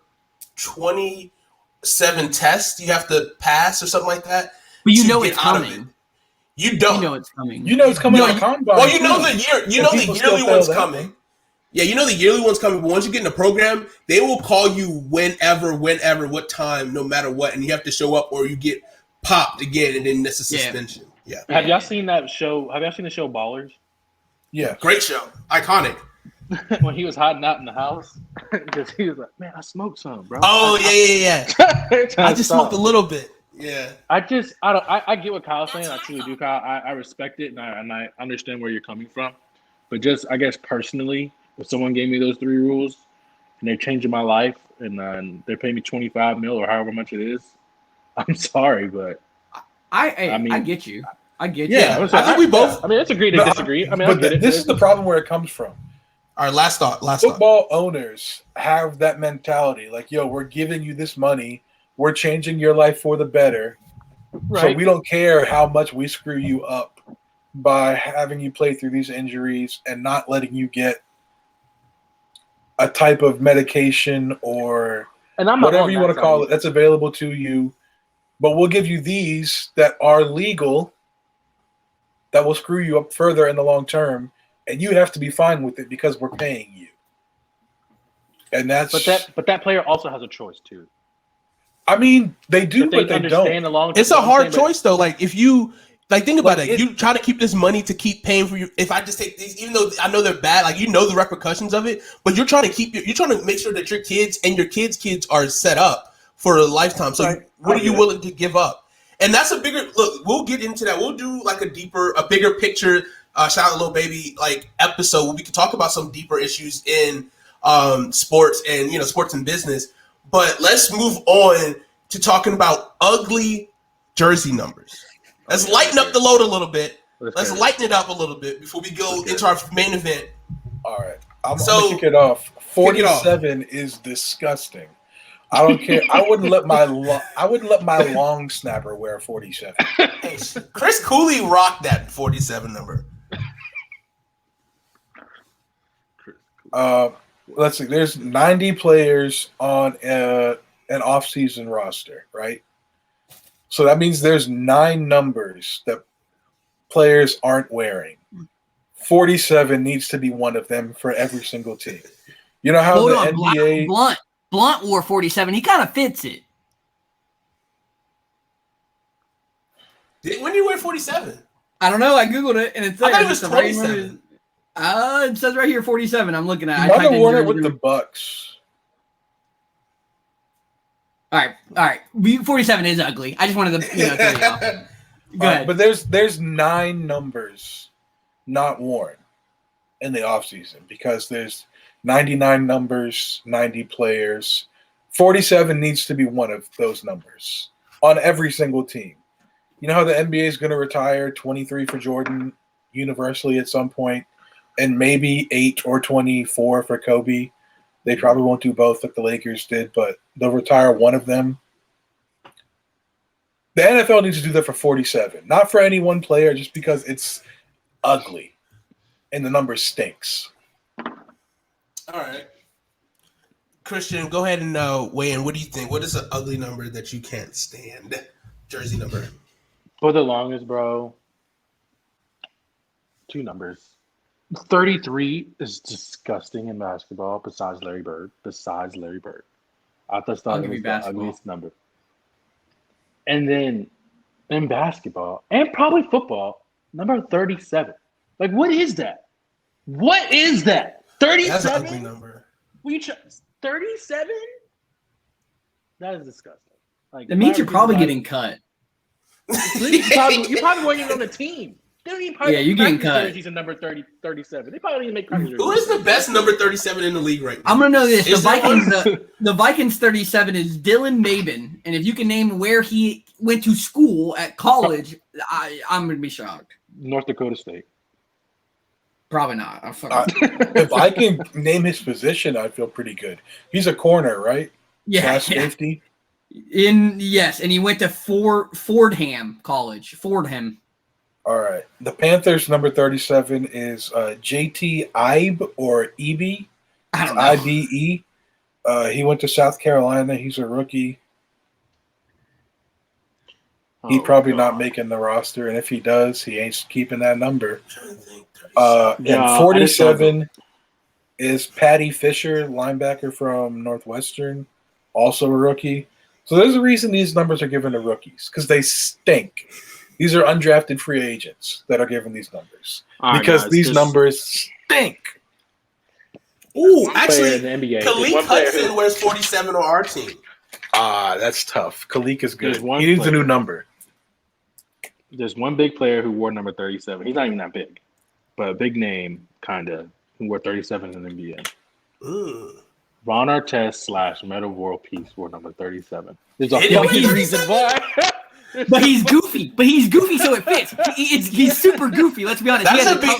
27 tests you have to pass or something like that. But you to know get it's out of coming. You don't. You know it's coming. You know it's coming No, out of combine. Well, you know too. the And people still yearly fail one's that coming. one. Yeah, you know the yearly one's coming, but once you get in the program, they will call you whenever, what time, no matter what, and you have to show up or you get popped again, and then that's a suspension. Yeah. Have y'all seen that show? Have y'all seen the show Ballers? Yeah. Great show. Iconic. When he was hiding out in the house, because he was like, "Man, I smoked some, bro." Oh, yeah. I just smoked a little bit. Yeah. I get what Kyle's saying. I truly do, Kyle. I respect it, and I understand where you're coming from. But just, I guess, personally, if someone gave me those 3 rules and they're changing my life and they're paying me $25 million or however much it is, I'm sorry, but I mean- get you. I get you. Yeah. I think we both. I mean, it's agree to But- disagree. I mean, but I get it. this is the problem where it comes from. All right, last thought. Football owners have that mentality, like, yo, we're giving you this money, we're changing your life for the better, so Right. we don't care how much we screw you up by having you play through these injuries and not letting you get a type of medication or And I'm not whatever on you that want to side call it either. that's available to you, but we'll give you these that are legal that will screw you up further in the long term, and you have to be fine with it because we're paying you. And that's But that player also has a choice too. I mean, they do, If but they understand don't. the long. It's a I'm hard saying, but- choice, though. Like, if you think about Like, it, you try to keep this money to keep paying for you. If I just take these, even though I know they're bad, like the repercussions of it, but you're trying to make sure that your kids and your kids are set up for a lifetime. So, Right. what I are you get it. willing to give up? And that's a bigger look. We'll get into that. We'll do like a bigger picture. Shout out, little baby, like episode where we can talk about some deeper issues in sports and sports and business. But let's move on to talking about ugly jersey numbers. Let's lighten up the load a little bit. Let's lighten it up a little bit before we go into our main event. All right. I'm So, going to kick it off. kick it off. 47 is disgusting. I don't care. I wouldn't let my long snapper wear 47. Hey, Chris Cooley rocked that 47 number. Let's see. There's 90 players on an off-season roster, right? So that means there's 9 numbers that players aren't wearing. 47 needs to be one of them for every single team. You know how Hold the on, NBA Blunt wore 47. He kind of fits it. When did you wear 47? I don't know. I googled it and it's I there. thought it was 27. It says right here 47. I'm looking at. he I might typed have in worn it jersey with the number. Bucks. All right. 47 is ugly. I just wanted to throw you off. Go ahead. But there's 9 numbers not worn in the offseason because there's 99 numbers, 90 players. 47 needs to be one of those numbers on every single team. You know how the NBA is going to retire 23 for Jordan universally at some point, and maybe 8 or 24 for Kobe. They probably won't do both like the Lakers did, but they'll retire one of them. The NFL needs to do that for 47, not for any one player, just because it's ugly and the number stinks. All right. Christian, go ahead and weigh in. What do you think? What is an ugly number that you can't stand? Jersey number. For the longest, bro, 2 numbers. 33 is disgusting in basketball besides Larry Bird. I thought I'll it give was you the basketball. ugliest number. And then in basketball and probably football, number 37. Like, what is that? What is that? That's an ugly 37? number. 37? That is disgusting. Like, That means why you're are probably people getting cut. you probably weren't even on the team. They don't even Yeah, you're getting cut. Jerseys in number 37. They probably don't even make practice Who is the best number 37 in the league right now? I'm gonna know this. Is there The Vikings 37 is Dylan Mabin, and if you can name where he went to school at college, I'm gonna be shocked. North Dakota State. Probably not. If I can name his position, I'd feel pretty good. He's a corner, right? Yeah, Safety. Yes, and he went to Fordham College. Fordham. All right. The Panthers number 37 is JT Ibe or Ebe. I don't know. IBE. He went to South Carolina. He's a rookie. He's probably not making the roster, and if he does, he ain't keeping that number. And 47 is Patty Fisher, linebacker from Northwestern, also a rookie. So there's a reason these numbers are given to rookies, because they stink. These are undrafted free agents that are given these numbers because these numbers stink. Ooh, actually, in the NBA. Khalid Hudson wears 47 on our team. That's tough. Khalik is good. There's one He needs a player. new number. There's one big player who wore number 37. He's not even that big, but a big name, kind of, who wore 37 in the NBA. Ron Artest / Meta World Peace wore number 37. There's a fucking reason why. But he's goofy. So it fits. He's super goofy. Let's be honest.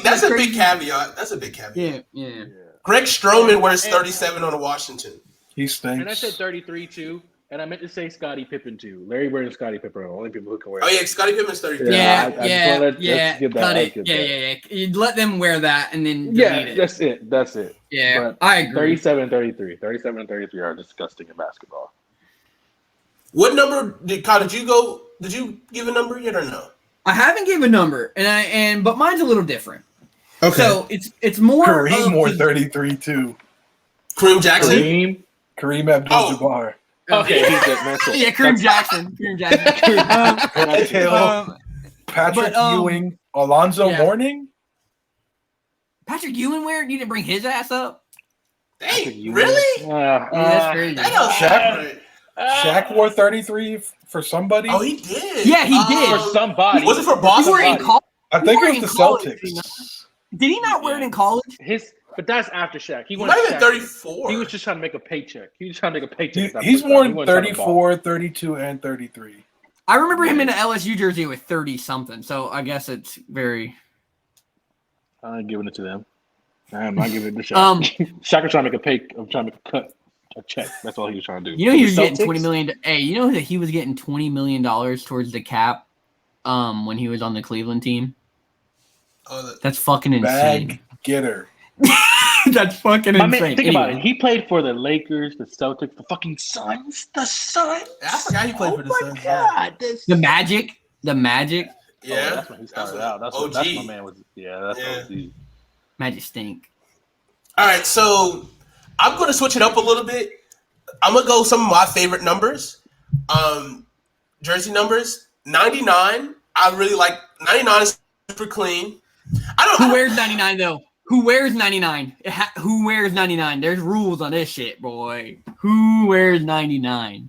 That's a big caveat. That's a big caveat. Yeah. Greg Stroman wears 37 on Washington. He stinks. And I said 33 too, and I meant to say Scottie Pippen too. Larry Bird and Scottie Pippen are the only people who can wear. Oh yeah, Scottie Pippen's 33. Yeah. Cut Cut it. Yeah. You'd let them wear that and then Yeah, delete it. that's it. Yeah, But I agree. 37 and 33. 37 and 33 are disgusting in basketball. What number did you go? Did you give a number yet or no? I haven't given a number, but mine's a little different. Okay. So it's more. Kareem wore 33 too. Kareem Jackson. Kareem Abdul-Jabbar. Okay, he's good, man. Yeah, Kareem Jackson. Patrick Ewing. Alonzo Mourning. Patrick Ewing wear? You didn't bring his ass up? Dang, really? That's crazy. Shaq wore 33 for somebody. Oh, he did. Yeah, he did. For somebody. Was it for He Boston? wore it in college. I think it was the Celtics. Did he not wear it in college? But that's after Shaq. He might have been 34. He was just trying to make a paycheck. He's worn 34, 32, and 33. I remember him in an LSU jersey with 30-something, so I guess it's very... I'm not giving it to them. I'm not giving it to Shaq. Shaq was trying to make a cut a check. That's all he was trying to do. You know he was getting Celtics? $20 million. Hey, you know that he was getting $20 million towards the cap when he was on the Cleveland team? Oh, That's fucking insane. Bag getter. That's fucking My insane. man, think about it. Anyway. He played for the Lakers, the Celtics, the fucking Suns. The Suns. I forgot he played for the Oh Suns. my God. The Magic. Yeah, Oh, that's when he started out. That's OG. what my man was. Yeah, that's OG. Magic stink. All right, so I'm going to switch it up a little bit. I'm going to go some of my favorite numbers. Jersey numbers. 99. I really like 99 is super clean. Who wears 99 though? Who wears 99? Who wears 99? There's rules on this shit, boy. Who wears 99?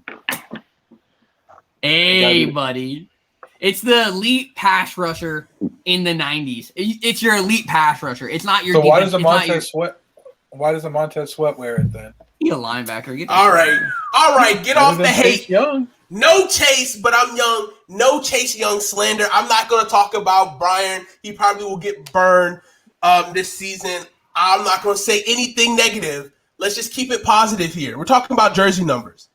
Hey, buddy. It's the elite pass rusher in the 90s. It's your elite pass rusher. It's not your So why does defense. the Montez Sweat? Why does the Montez Sweat wear it then? He's a linebacker. Get All right. Get off the hate. Young. No Chase, but I'm young. No Chase Young slander. I'm not going to talk about Brian. He probably will get burned this season. I'm not going to say anything negative. Let's just keep it positive here. We're talking about jersey numbers.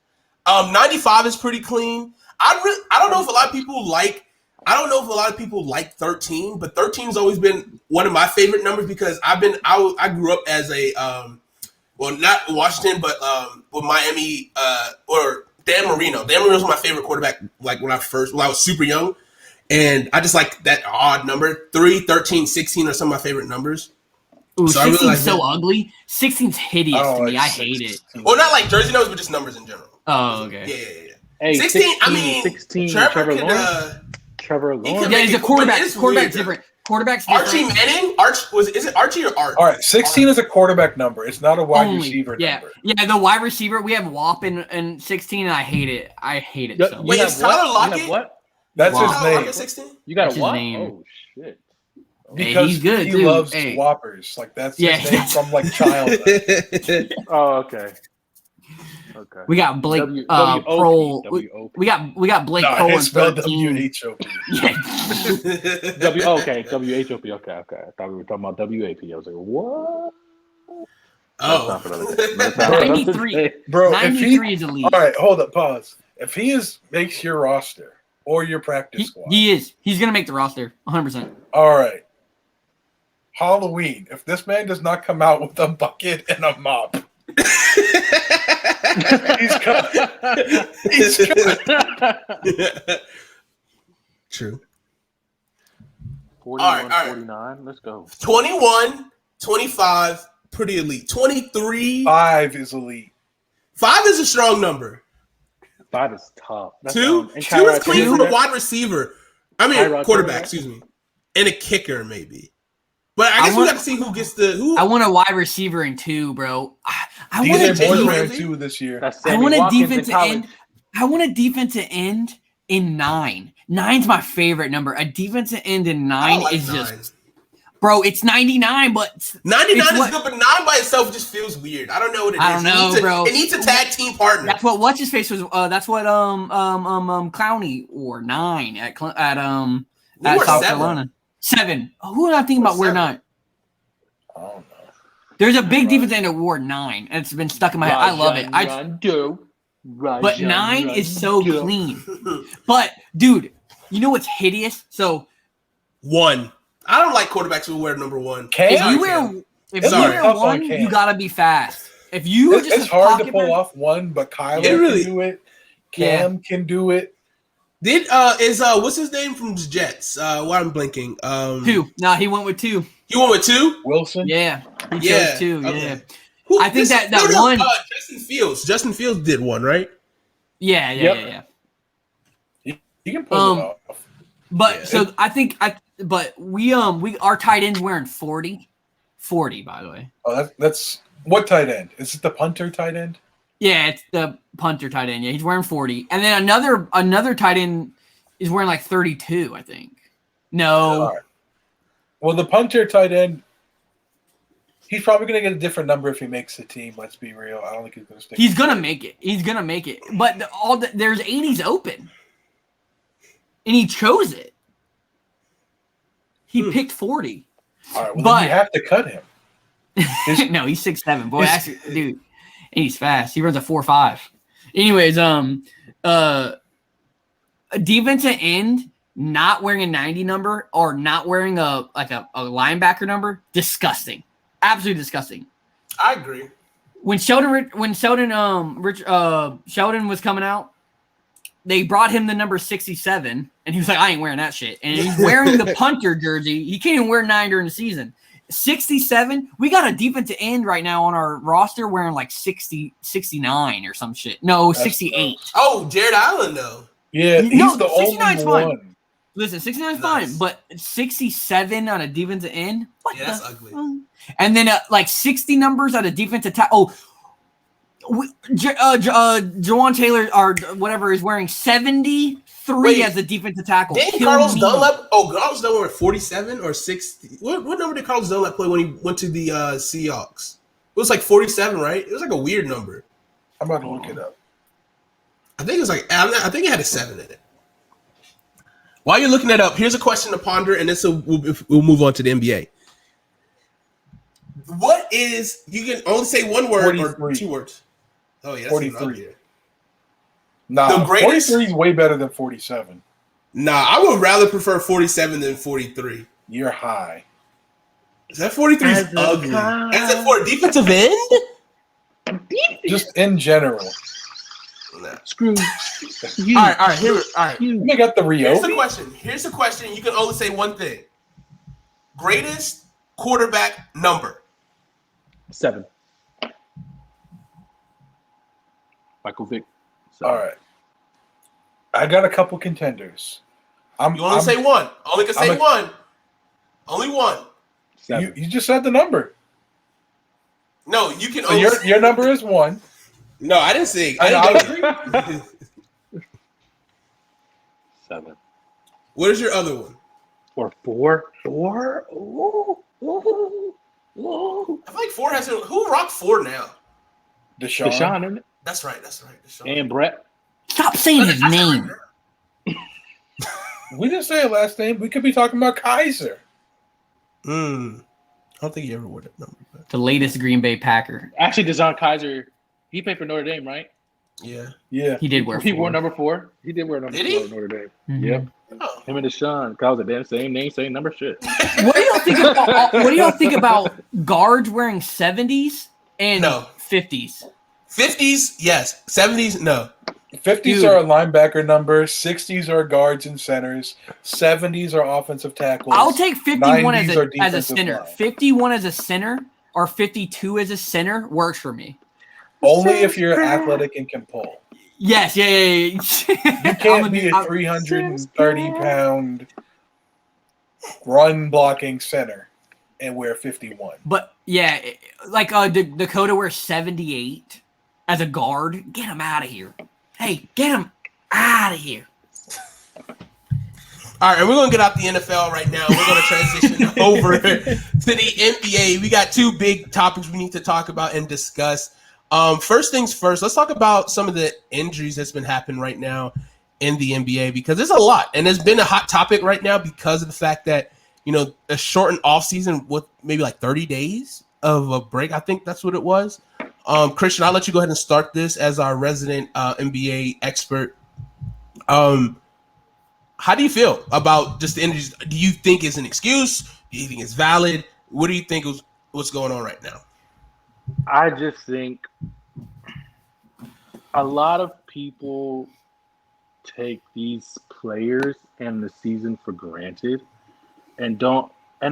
95 is pretty clean. I don't know if a lot of people like. I don't know if a lot of people like 13, but 13 has always been one of my favorite numbers because I grew up as a well, not Washington, but with Miami or Dan Marino. Dan Marino was my favorite quarterback. Like when I was super young, and I just like that odd number. 3, 13, 16 are some of my favorite numbers. Ooh, So 16's really like so that. ugly. 16's hideous to me. like I hate it. 16. Well, not like jersey numbers, but just numbers in general. Oh, okay. Yeah. Hey, 16. I mean, 16. Trevor Trevor could, Lawrence. Trevor could Lawrence. Yeah, he's a But quarterback. it's Quarterback's weird. different. Quarterback's Archie different. Manning. Is it Archie or Art? All right, 16 is a quarterback number. It's not a wide Only. receiver Yeah, number. yeah. The wide receiver. We have Wop in 16, and I hate it. I hate it. So. Wait, You is have Tyler what? You Lockett? have what? That's Wow. his Tyler name. Lockett 16? You got That's a his what? name. Oh shit. Hey, Because he's good, he dude. loves Hey. Whoppers. Like that's Yeah, his name from like childhood. Oh, okay. Okay. We got Blake W-O-P, Pro. W-O-P. We got Blake No, Pro in it's spelled 13. W-H-O-P. Yeah. Okay, W-H-O-P. Okay. I thought we were talking about W-A-P. I was like, what? That's not for another day. That's not for another 93. day. Bro, if 93 he, is elite. all right, hold up, pause. If he makes your roster or your practice squad, He is. He's gonna make the roster. 100%. all right. Halloween. If this man does not come out with a bucket and a mop, he's cut. He's cut. True. 41, All right. 49. Let's go. 21, 25, pretty elite. 23, 5 is elite. 5 is a strong number. 5 is tough. That's 2 and is clean Tyrod for a Taylor. wide receiver. I mean, Tyrod quarterback, Taylor. excuse me. And a kicker, maybe. But I guess we got to see who gets I want a wide receiver in 2, bro. I want DJ a Taylor Moore's Ramsey? wearing 2 this year. That's I Sammy want a Watkins in defensive college. end. I want a defensive end in 9. 9's my favorite number. A defensive end in 9 I like is 9. just, bro. It's 99, but 99 it's is what- good, but 9 by itself just feels weird. I don't know what it is. I don't know, bro. It needs a tag team partner. that's what what's his face was. That's what Clowney wore 9 at wore South 7. Carolina. 7. Who am I thinking Wore about? Where 7. 9? I don't know. There's a big defensive end that wore 9, and it's been stuck in my head. I love it. But 9 is so clean. But dude, you know what's hideous? So 1. I don't like quarterbacks who wear number 1. Cam? if Sorry, you wear Cam. if you Sorry. wear Tough on 1, Cam. you gotta be fast. If you just It's a hard to pocket pull passer- off 1, but Kyler It really- can do it. Cam can do it. What's his name from the Jets? Why I'm blinking. 2. No, he went with 2. You went with 2? Wilson. Yeah, he Yeah, chose 2. okay. Yeah, Who, I think that one- Justin Fields. Justin Fields did 1, right? yeah. Yep. You can pull it off. But Yeah. so but we our tight end's wearing 40. 40, by the way. Oh, that's what tight end? Is it the punter tight end? Yeah, it's the punter tight end. Yeah, he's wearing 40. And then another tight end is wearing like 32, I think. No. All right. Well, the punter tight end, he's probably going to get a different number if he makes the team. Let's be real. I don't think he's going to stick. He's going to make it. He's going to make it. But there's 80s open. And he chose it. He picked 40. All right. Well, but- then you have to cut him. No, he's 6'7". Boy, actually, dude. And he's fast. He runs a 4.5. Anyways, a defensive end not wearing a 90 number or not wearing a linebacker number, disgusting. Absolutely disgusting. I agree. When Sheldon was coming out, they brought him the number 67, and he was like, I ain't wearing that shit. And he's wearing the punter jersey. He can't even wear 9 during the season. 67, we got a defensive end right now on our roster wearing like 60, 69 or some shit. No, 68. Oh, Jared Allen, though. Yeah, he's the only 69's one. fine. Listen, 69 is fine, but 67 on a defensive end? What Yeah, that's ugly. And then like 60 numbers on a defensive tackle. Jawan Taylor or whatever is wearing 73 as a defensive tackle. Didn't Carlos Dunlap? Oh, Carlos Dunlap were 47 or 60. What number did Carlos Dunlap play when he went to the Seahawks? It was like 47, right? It was like a weird number. I'm about to look it up. I think it was I think it had a 7 in it. While you're looking that up, here's a question to ponder, and we'll move on to the NBA. What is, you can only say one word 43. or 2 words. Oh, yeah, that's 43. Nah, the greatest? 43 is way better than 47. Nah, I would rather prefer 47 than 43. You're high. That 43 is ugly. As it for a defensive end? Just in general. Nah. Screw you. All right. They got the Here's the Rio. question. Here's the question. You can only say one thing. Greatest quarterback number. 7. Michael Vick. All right. I got a couple contenders. You only say one. Only can say one. Only one. 7. You just said the number. No, you can So only your number is 1. No, I didn't say. I agree. 7. What is your other one? Or 4. 4? Ooh. I feel like 4 has who rocked 4 now? Deshaun. Isn't it? That's right. Deshaun. And Brett. Stop saying his name. We didn't say a last name. We could be talking about Kaiser. I don't think he ever wore that number. But. The latest Green Bay Packer. Actually, DeShone Kaiser, he played for Notre Dame, right? Yeah. He did wear 4. He wore number 4. He did wear number 4 Did he? at Notre Dame. Mhm. Yep. Oh. Him and DeShone. That was the damn same name, same number. Shit. What do y'all think about guards wearing 70s and No. 50s? 50s, yes. 70s, no. 50s Dude. are a linebacker number. 60s are guards and centers. 70s are offensive tackles. I'll take 51 as 90s are a defensive center. line. 51 as a center or 52 as a center works for me. Only if you're athletic and can pull. Yes, yeah. You can't be a 330-pound run-blocking center and wear 51. But yeah, like Dakota wears 78 as a guard. Get him out of here. Hey, get him out of here. All right, and we're going to get out the NFL right now. We're going to transition over to the NBA. We got 2 big topics we need to talk about and discuss. First things first, let's talk about some of the injuries that's been happening right now in the NBA because there's a lot. And there's been a hot topic right now because of the fact that, a shortened offseason with maybe like 30 days of a break. I think that's what it was. Christian, I'll let you go ahead and start this as our resident NBA expert. How do you feel about just the injuries? Do you think it's an excuse? Do you think it's valid? What do you think is what's going on right now? I just think a lot of people take these players and the season for granted and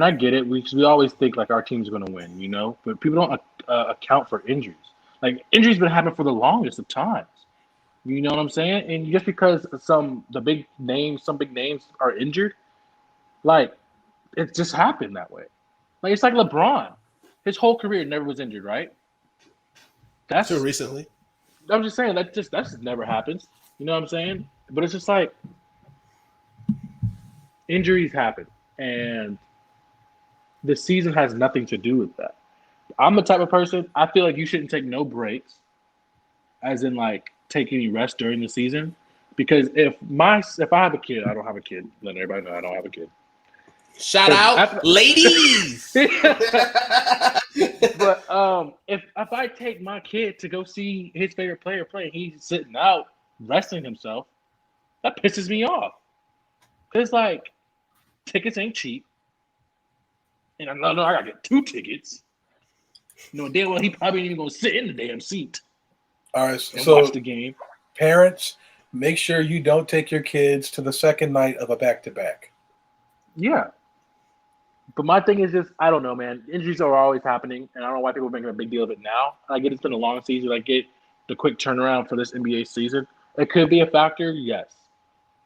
I get it. We always think like our team's going to win, but people don't account for injuries. Like injuries been happening for the longest of times. You know what I'm saying? And just because some big names are injured, like it just happened that way. Like it's like LeBron. His whole career never was injured, right? That's Too recently. I'm just saying that just never happens. You know what I'm saying? But it's just like injuries happen, and the season has nothing to do with that. I'm the type of person, I feel like you shouldn't take no breaks, as in like take any rest during the season. Because if I have a kid, I don't have a kid. Let everybody know I don't have a kid. Shout out, ladies. But if I take my kid to go see his favorite player play, he's sitting out wrestling himself, that pisses me off. Cause like tickets ain't cheap, and I know I gotta get 2 tickets. No damn well he probably ain't even gonna sit in the damn seat. All right, and so watch the game. Parents, make sure you don't take your kids to the second night of a back-to-back. Yeah. But my thing is just, I don't know, man. Injuries are always happening, and I don't know why people are making a big deal of it now. I get it's been a long season. I get the quick turnaround for this NBA season. It could be a factor, yes.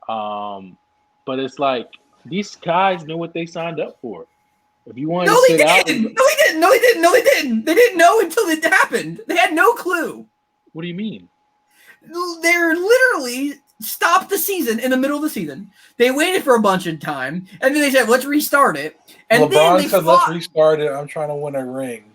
But it's like, these guys know what they signed up for. If you want to sit out... No, they didn't. They didn't know until it happened. They had no clue. What do you mean? They're literally stopped the season in the middle of the season. They waited for a bunch of time, and then they said, let's restart it. And LeBron then they said, fought, let's restart it. I'm trying to win a ring.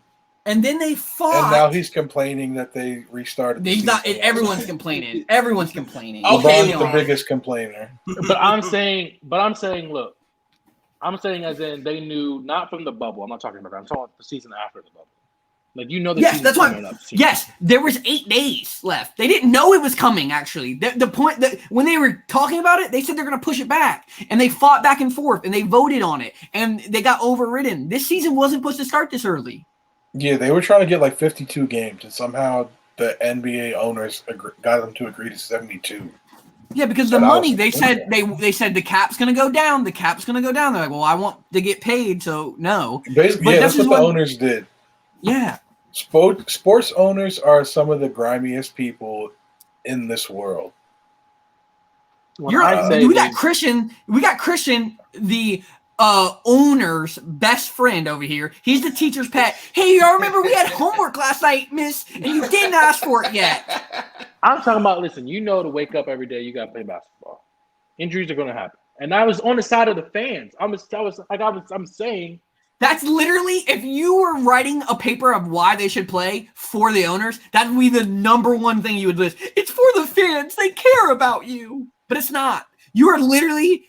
And then they fought. And now he's complaining that they restarted the season. Everyone's complaining. Everyone's complaining. LeBron's the biggest complainer. But I'm saying, look, I'm saying as in they knew, not from the bubble. I'm not talking about that. I'm talking about the season after the bubble. Like, you know, yes, that's why. Yes, there was 8 days left. They didn't know it was coming. Actually, the point that when they were talking about it, they said they're going to push it back, and they fought back and forth, and they voted on it, and they got overridden. This season wasn't supposed to start this early. Yeah, they were trying to get like 52 games, and somehow the NBA owners got them to agree to 72. Yeah, because the money they said the cap's going to go down. The cap's going to go down. They're like, well, I want to get paid, so no. Basically, yeah, that's what the owners did. Yeah. Sports owners are some of the grimiest people in this world. We got Christian, the owner's best friend over here. He's the teacher's pet. Hey, y'all remember we had homework last night, miss, and you didn't ask for it yet. I'm talking about, listen, you know to wake up every day, you got to play basketball. Injuries are going to happen. And I was on the side of the fans. I'm saying. That's literally, if you were writing a paper of why they should play for the owners, that would be the number one thing you would list. It's for the fans. They care about you. But it's not. You are literally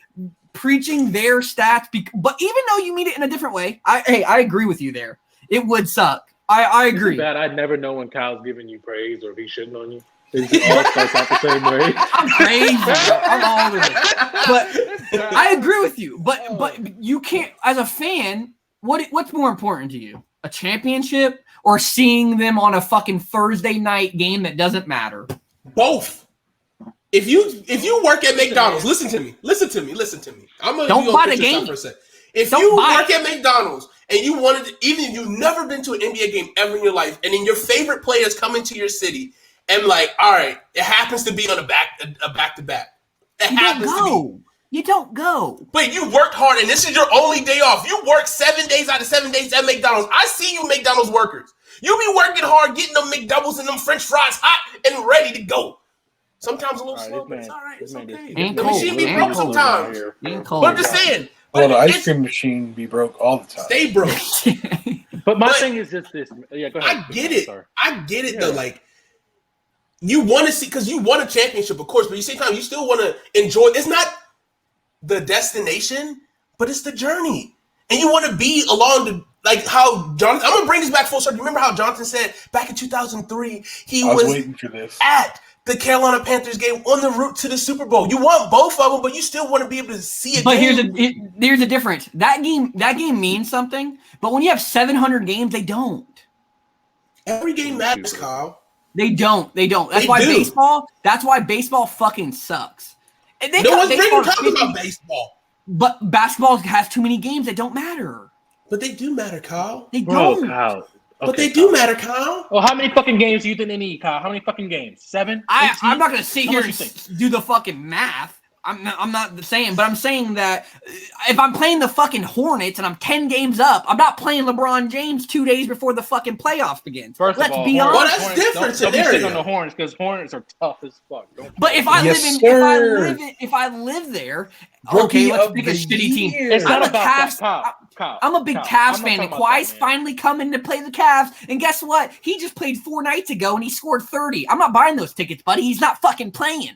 preaching their stats. But even though you mean it in a different way, I agree with you there. It would suck. I agree. It's bad. I'd never know when Kyle's giving you praise or if he's shitting on you. It all starts out the same way. I'm crazy. I'm all over it. But I agree with you. But you can't, as a fan... What's more important to you? A championship or seeing them on a fucking Thursday night game that doesn't matter? Both. If you work at McDonald's, listen to me. I'm gonna don't buy the game for a second. If you work at McDonald's and you wanted to, even if you've never been to an NBA game ever in your life, and then your favorite players come into your city and like, all right, it happens to be on a back to back. It happens to be. You don't go. But you worked hard, and this is your only day off. You work 7 days out of 7 days at McDonald's. I see you McDonald's workers. You be working hard, getting them McDoubles and them French fries hot and ready to go. Sometimes a little slow, but it's all right. It's okay. The machine be broke sometimes. But I'm just saying. Well, the ice cream machine be broke all the time. Stay broke. But my thing is just this. Yeah, go ahead. I get it, though. Like, you want to see, because you won a championship, of course, but at the same time, you still want to enjoy. It's not the destination, but it's the journey, and you want to be along the, like how Jonathan. I'm gonna bring this back full circle. Remember how Jonathan said back in 2003 he was waiting for this at the Carolina Panthers game on the route to the Super Bowl. You want both of them, but you still want to be able to see it. But game. Here's the difference. That game means something, but when you have 700 games, they don't. Every game matters, Kyle. They don't. That's why baseball fucking sucks. No one's talking about baseball. But basketball has too many games that don't matter. But they do matter, Kyle. They don't. Kyle. Okay, but they do matter, Kyle. Well, how many fucking games do you think they need, Kyle? How many fucking games? 7? I'm not going to sit here and do the fucking math. I'm not saying, but I'm saying that if I'm playing the fucking Hornets and I'm 10 games up, I'm not playing LeBron James 2 days before the fucking playoffs begins. Let's be honest. Well, that's different. Don't be sitting on the Hornets because Hornets are tough as fuck. But if I live there, okay, let's pick a shitty team. It's not about that, Kyle. I'm a big Cavs fan, and Kawhi's finally coming to play the Cavs. And guess what? He just played 4 nights ago and he scored 30. I'm not buying those tickets, buddy. He's not fucking playing.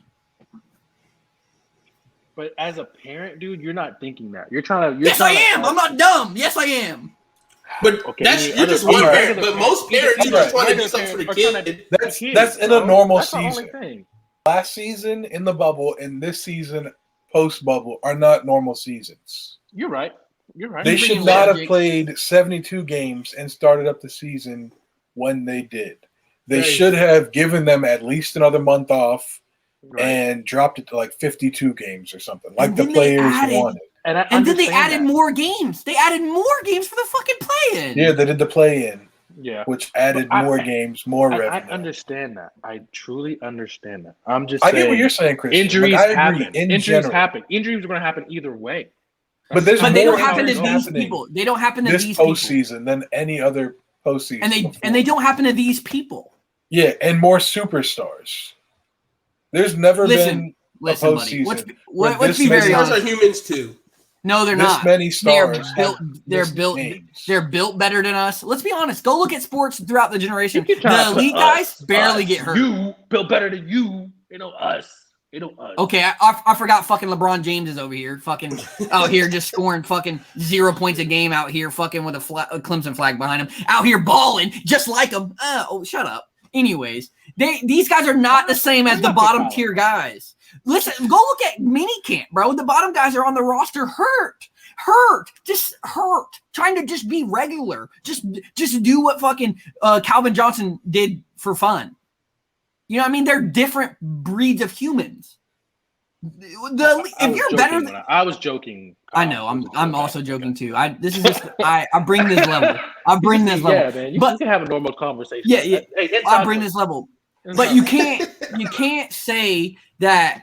But as a parent, dude, you're not thinking that. You're trying to. Yes, I am. I'm not dumb. Yes, I am. But Okay, that's you're other- just one other- parent. But most parents are just trying to do Other something for the parents are trying kid. to- That's in a normal That's the only season. thing. Last season in the bubble and this season post bubble are not normal seasons. You're right. You're right. They bring should in not have logic. played 72 games and started up the season when they did. They Right. should have given them at least another month off Right. and dropped it to like 52 games or something, like And the then they players added- wanted. And, I And then they understand added that. more games. They added more games for the fucking play-in. Yeah, they did the play-in, Yeah. which added But more games, more I revenue. understand that. I truly understand that. I'm just I saying. get what you're saying, Chris. Injuries I agree happen. in Injuries general. happen. Injuries are going to happen either way. But there's But they more don't happen to injuries these happening people. They don't happen to this these people. postseason than any other postseason. And before. they don't happen to these people. Yeah, and more superstars. There's never been Listen, buddy. postseason Let's where be this very many- Stars honest. are humans too. No, they're this not. many They're stars. built. have They're missed built. games. They're built better than us. Let's be honest. Go look at sports throughout the generation. You keep trying The to put elite us, guys barely us, get hurt. You built better than you. They know us. They know us. Okay, I forgot fucking LeBron James is over here, fucking out here just scoring fucking 0 points a game out here, fucking with a Clemson flag behind him, out here balling just like him. Oh, shut up. Anyways, these guys are not the same as the bottom tier guys. Listen, go look at minicamp, bro. The bottom guys are on the roster hurt, just hurt, trying to just be regular, just do what fucking Calvin Johnson did for fun. You know what I mean? They're different breeds of humans. If you're better than I was joking. I know, I'm also joking too. This is just I bring this level. I bring this level. Yeah, man. You can have a normal conversation. Yeah. Hey, I bring this level. But you can't say that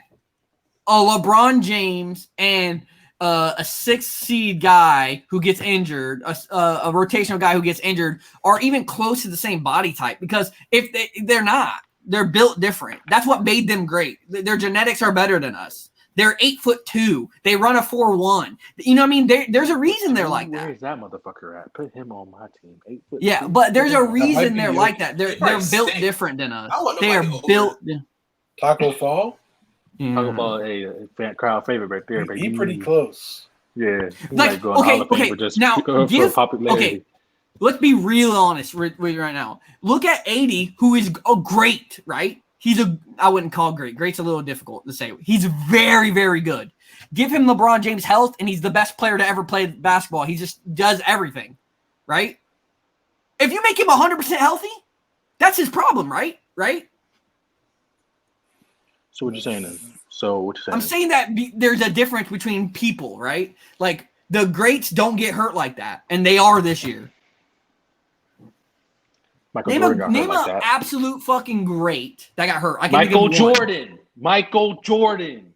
a LeBron James and a 6th seed guy who gets injured, a rotational guy who gets injured, are even close to the same body type, because if they're not, they're built different. That's what made them great. Their genetics are better than us. They're 8'2". They run a 4.1. You know what I mean? There's a reason they're like that. Where's that motherfucker at? Put him on my team. 8'2". Yeah, but there's a reason be they're you. like that. They're probably built stink. different than us. I want They are nobody built. Taco Fall, Talk about crowd favorite right there, he baby. pretty close. Yeah. He Like, might go in the Hall of Fame okay, for just now, for popularity. okay. Let's be real honest with you right now. Look at 80, who is great, right? I wouldn't call great. Great's a little difficult to say. He's very, very good. Give him LeBron James health, and he's the best player to ever play basketball. He just does everything, right? If you make him 100% healthy, that's his problem, right? Right? So what you saying then? I'm saying that there's a difference between people, right? Like, the greats don't get hurt like that, and they are this year. Michael Name Jordan got hurt like an that. absolute fucking great that got hurt. I can Michael think of one. Jordan. Michael Jordan.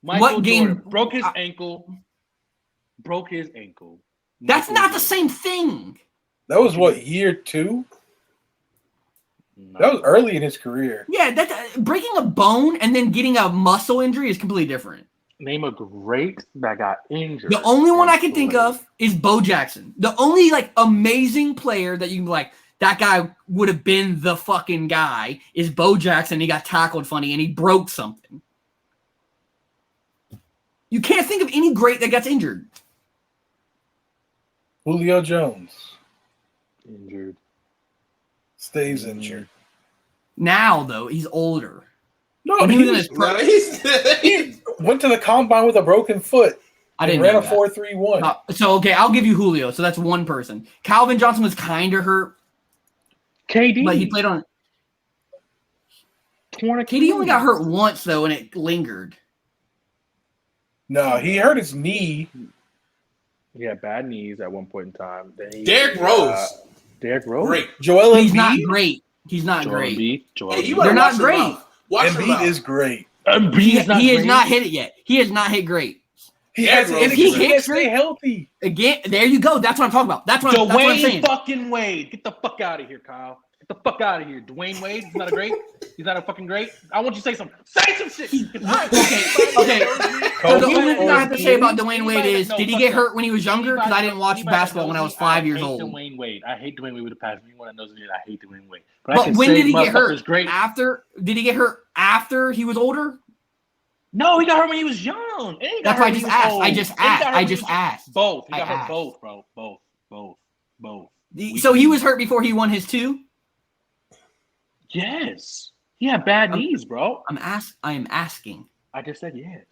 What game- Jordan broke his ankle. Broke his ankle. That's Michael not the Jordan. same thing. That was what, year 2? No. That was early in his career. Yeah, that breaking a bone and then getting a muscle injury is completely different. Name a great that got injured. The only one and I can think played. of is Bo Jackson. The only amazing player that you can be like, that guy would have been the fucking guy, is Bo Jackson. He got tackled funny and he broke something. You can't think of any great that gets injured. Julio Jones Injured. stays injured. Now, though, he's older. No, And he he was in was, his pro- he went to the combine with a broken foot. I and didn't ran know a that. 4.31. So, okay, I'll give you Julio. So that's one person. Calvin Johnson was kind of hurt, KD. but he played on. torn KD only got hurt once, though, and it lingered. No, he hurt his knee. He had bad knees at one point in time. Then Derrick Rose. Derrick Rose. Great. Joel He's not Embiid. great. He's not Joel great. Embiid. Joel Hey, you Embiid. better They're not watch your great. mouth. Watch your Embiid mouth. is great. Embiid He is not has great. not hit it yet. He has not hit great. He Yeah, has bro. if If he he hits stay healthy. Again, there you go. That's what I'm talking about. That's what I'm Dwayne saying. fucking Wade. Get the fuck out of here, Kyle. Get the fuck out of here. Dwayne Wade. He's not a great. He's not a fucking great. I want you to say something. Say some shit. Okay. So the only thing I have to say about Dwayne Wade is, did he get hurt when he was younger? Because I didn't watch basketball when I was 5 years old. Dwayne Wade. I hate Dwayne Wade with a passion. Anyone that knows me, I hate Dwayne Wade. I But can when say did he get motherfucker's hurt? Great. Did he get hurt after he was older? No, he got hurt when he was young. And he got That's why hurt I just when he was asked. old. I just And he got asked. hurt I when just he was- asked. Both. He I got hurt asked. both, bro. Both. Both. So he was hurt before he won his 2? Yes. He had bad knees, bro. I am asking. I just said yes.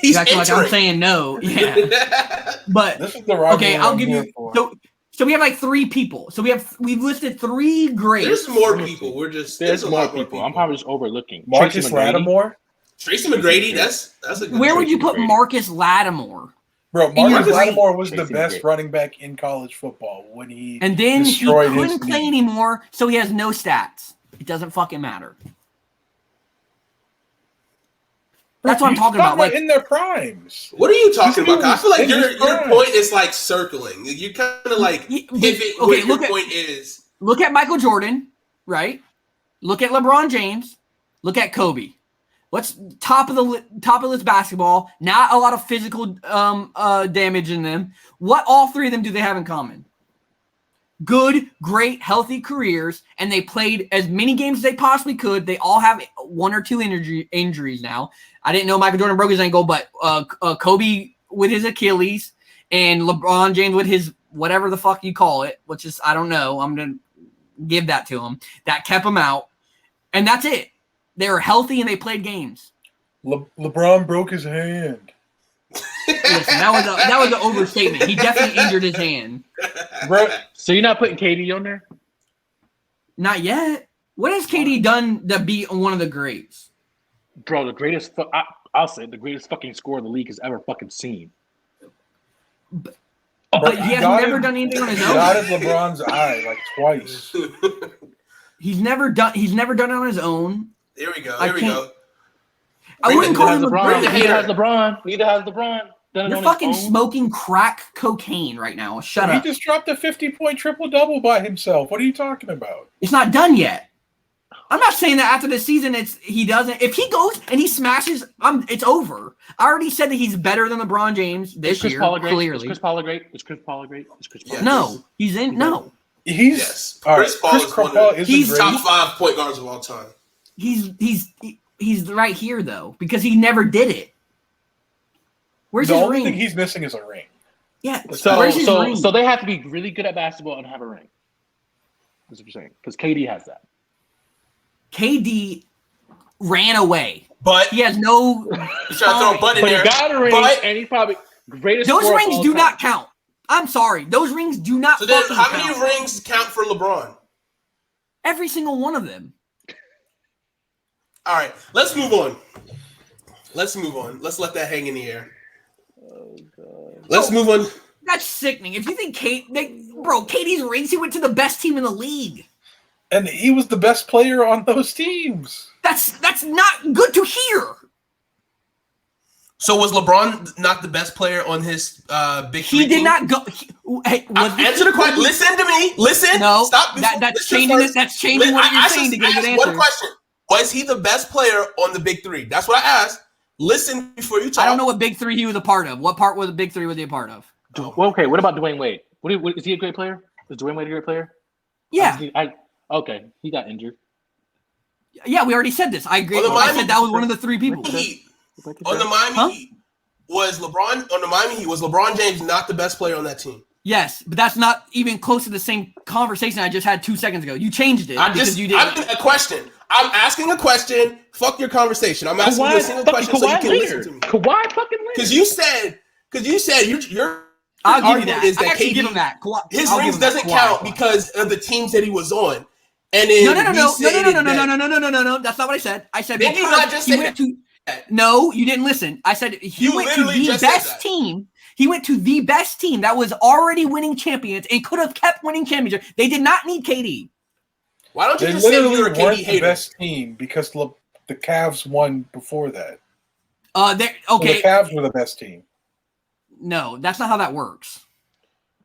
He's You acting like I'm entering. saying no. Yeah. But This is the rivalry okay, I'll I'm give here you. for. So we have like 3 people. So we've listed 3 greats. There's more people. There's a more lot more people. I'm probably just overlooking. Marcus Tracy McGrady. Lattimore? Tracy McGrady. That's a good. Where would you put McGrady. Marcus Lattimore? Bro, In your Marcus grade. Lattimore was the Tracy best McGrady. running back in college football when he And then he destroyed his couldn't play knee. anymore, so he has no stats. It doesn't fucking matter. That's what I'm talking about. Like in their primes. What are you talking about? I feel like in his your prime. point is like circling. You kind of like Yeah, but- pivot okay, where your look at- point is. look at Michael Jordan, right? Look at LeBron James. Look at Kobe. What's top of the list basketball? Not a lot of physical damage in them. What all 3 of them do they have in common? Good, great, healthy careers, and they played as many games as they possibly could. They all have 1 or 2 injuries now. I didn't know Michael Jordan broke his ankle, but Kobe with his Achilles and LeBron James with his whatever the fuck you call it, which is I don't know. I'm gonna give that to him. That kept him out, and that's it. They were healthy and they played games. LeBron broke his hand. Listen, that was an overstatement. He definitely injured his hand. Bro, So you're not putting KD on there? Not yet. What has KD done to be one of the greats? Bro, the greatest I'll say the greatest fucking scorer the league has ever fucking seen. But bro, he has got never in- done anything on his he got own. in LeBron's eye like twice. He's never done it on his own. There we go. I There we can't- go. I wouldn't call him a LeBron. great. Neither has LeBron. Neither has LeBron. Done it You're on his fucking own. smoking crack cocaine right now. Shut He up. just dropped a 50-point triple-double by himself. What are you talking about? It's not done yet. I'm not saying that after the season he doesn't. If he goes and he smashes, it's over. I already said that he's better than LeBron James this Is Chris year. Paul great? Clearly, Is Chris Paul great? Is Chris Paul great? Is Chris Paul Yeah. great? no, he's in. No, He's Yes. all right, Chris Paul is one of isn't he's great. Top 5 point guards of all time. he's right here though because he never did it. Where's The his only ring? thing he's missing is a ring. Yeah, So, where's his ring? so they have to be really good at basketball and have a ring. That's what you're saying. Because KD has that. KD ran away. But He has no. he's trying to throw a butt in But there. he got a ring, But- and he's probably greatest. Those scorer of rings all do time. not count. I'm sorry. Those rings do not So then, fucking how many count. rings count for LeBron? Every single one of them. All right, let's move on. Let's let that hang in the air. Let's move on. That's sickening. If you think KD's rings, he went to the best team in the league. And he was the best player on those teams. That's not good to hear. So was LeBron not the best player on his big three He did team? not go. Answer the question. Listen to me. Listen. No, Stop. that's listen changing first. it. That's changing what I you're asked saying to get a good one answer. question. Was he the best player on the big 3? That's what I asked. Listen before you talk. I don't know what big 3 he was a part of. What part was the big 3 was he a part of? Well, okay, what about Dwayne Wade? Is he a great player? Is Dwayne Wade a great player? Yeah, Okay, he got injured. yeah. We already said this. I agree. On the I Miami said that was one of the 3 people. Heat. On the Miami Huh? Heat, was LeBron James not the best player on that team? Yes, but that's not even close to the same conversation I just had 2 seconds ago. You changed it because you did. A question. I'm asking a question. Fuck your conversation. I'm asking you a single question so you can listen to me. Kawhi fucking Leonard. Because you said your I'll give you argument that. is I that actually KD, give him that. his I'll give rings him that. doesn't Kawhi, count Kawhi. because of the teams that he was on. And then No. That's not what I said. I said Did you because not just he say went that? to. No, you didn't listen. I said he You went to literally the just said best that. team. He went to the best team that was already winning champions and could have kept winning championships. They did not need KD. Why don't you They just say literally you're a weren't KD the hater? best team because the Cavs won before that. Okay. The Cavs were the best team. No, that's not how that works.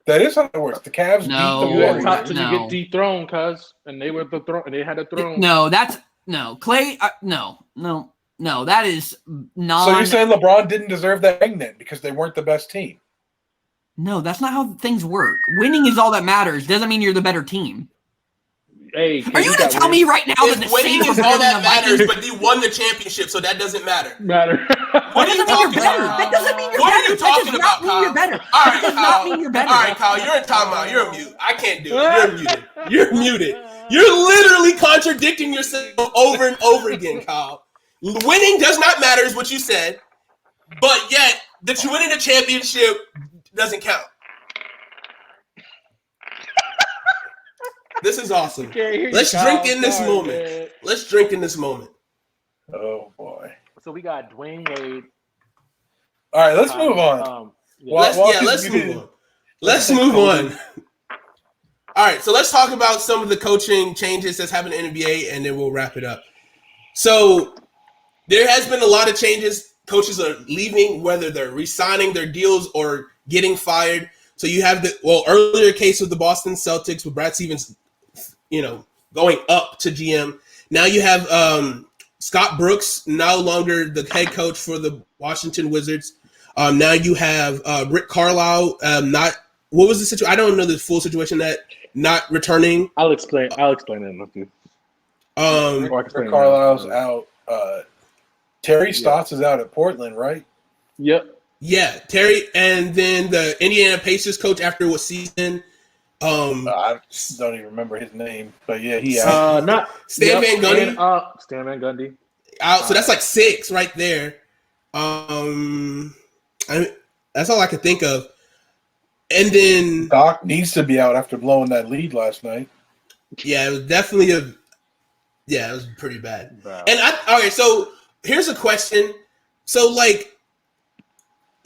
That is how it works. The Cavs No. beat You the had top Warriors. till No. you get dethroned, cuz, and they were the throne, and they had a throne. No, that's no Clay. No. That is non. So you're saying LeBron didn't deserve that ring then because they weren't the best team? No, that's not how things work. Winning is all that matters. Doesn't mean you're the better team. Hey, Are you going to tell me right now that the If winning Saints is are all better than that the matters, Vikings? but you won the championship, so that doesn't matter. Matter? What are you talking about? That doesn't mean you're What better. are you talking That does not about, mean Kyle? you're better. All That right, does Kyle. not mean you're better. All right, Kyle, you're in timeout. You're mute. I can't do it. You're muted. You're muted. You're literally contradicting yourself over and over again, Kyle. Winning does not matter, is what you said, but yet that you winning the championship doesn't count. This is awesome. Let's drink in this moment. Man. Let's drink in this moment. Oh boy. So we got Dwayne Wade. All right, let's move on. Yeah. Let's move on. Let's move on. All right, so let's talk about some of the coaching changes that's happened in the NBA, and then we'll wrap it up. So there has been a lot of changes. Coaches are leaving, whether they're re-signing their deals or getting fired. So you have the earlier case with the Boston Celtics with Brad Stevens, going up to GM. Now you have Scott Brooks, no longer the head coach for the Washington Wizards. Now you have Rick Carlisle, what was the situation? I don't know the full situation, that not returning. I'll explain it with you. Rick Carlisle's out. Terry Stotts is out at Portland, right? Yep. Yeah, Terry, and then the Indiana Pacers coach after what season? I don't even remember his name, but yeah, he out. Not Stan Van Gundy. Stan Van Gundy Out, so that's like 6 right there. That's all I could think of. And then Doc needs to be out after blowing that lead last night. Yeah, it was definitely it was pretty bad. Wow. And okay, so here's a question. So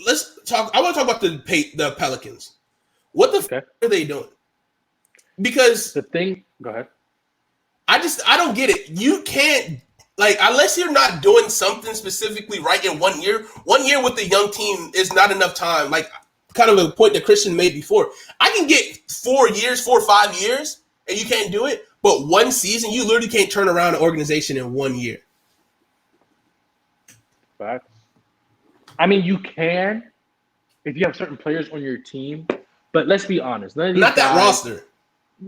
let's talk. I want to talk about the Pelicans. What the f are they doing? Because the thing. Go ahead. I don't get it. You can't unless you're not doing something specifically right in 1 year. 1 year with the young team is not enough time. Kind of a point that Christian made before. I can get 4 or 5 years, and you can't do it. But one season, you literally can't turn around an organization in 1 year. Facts. I mean, you can if you have certain players on your team, but let's be honest. None of these Not that guys, roster.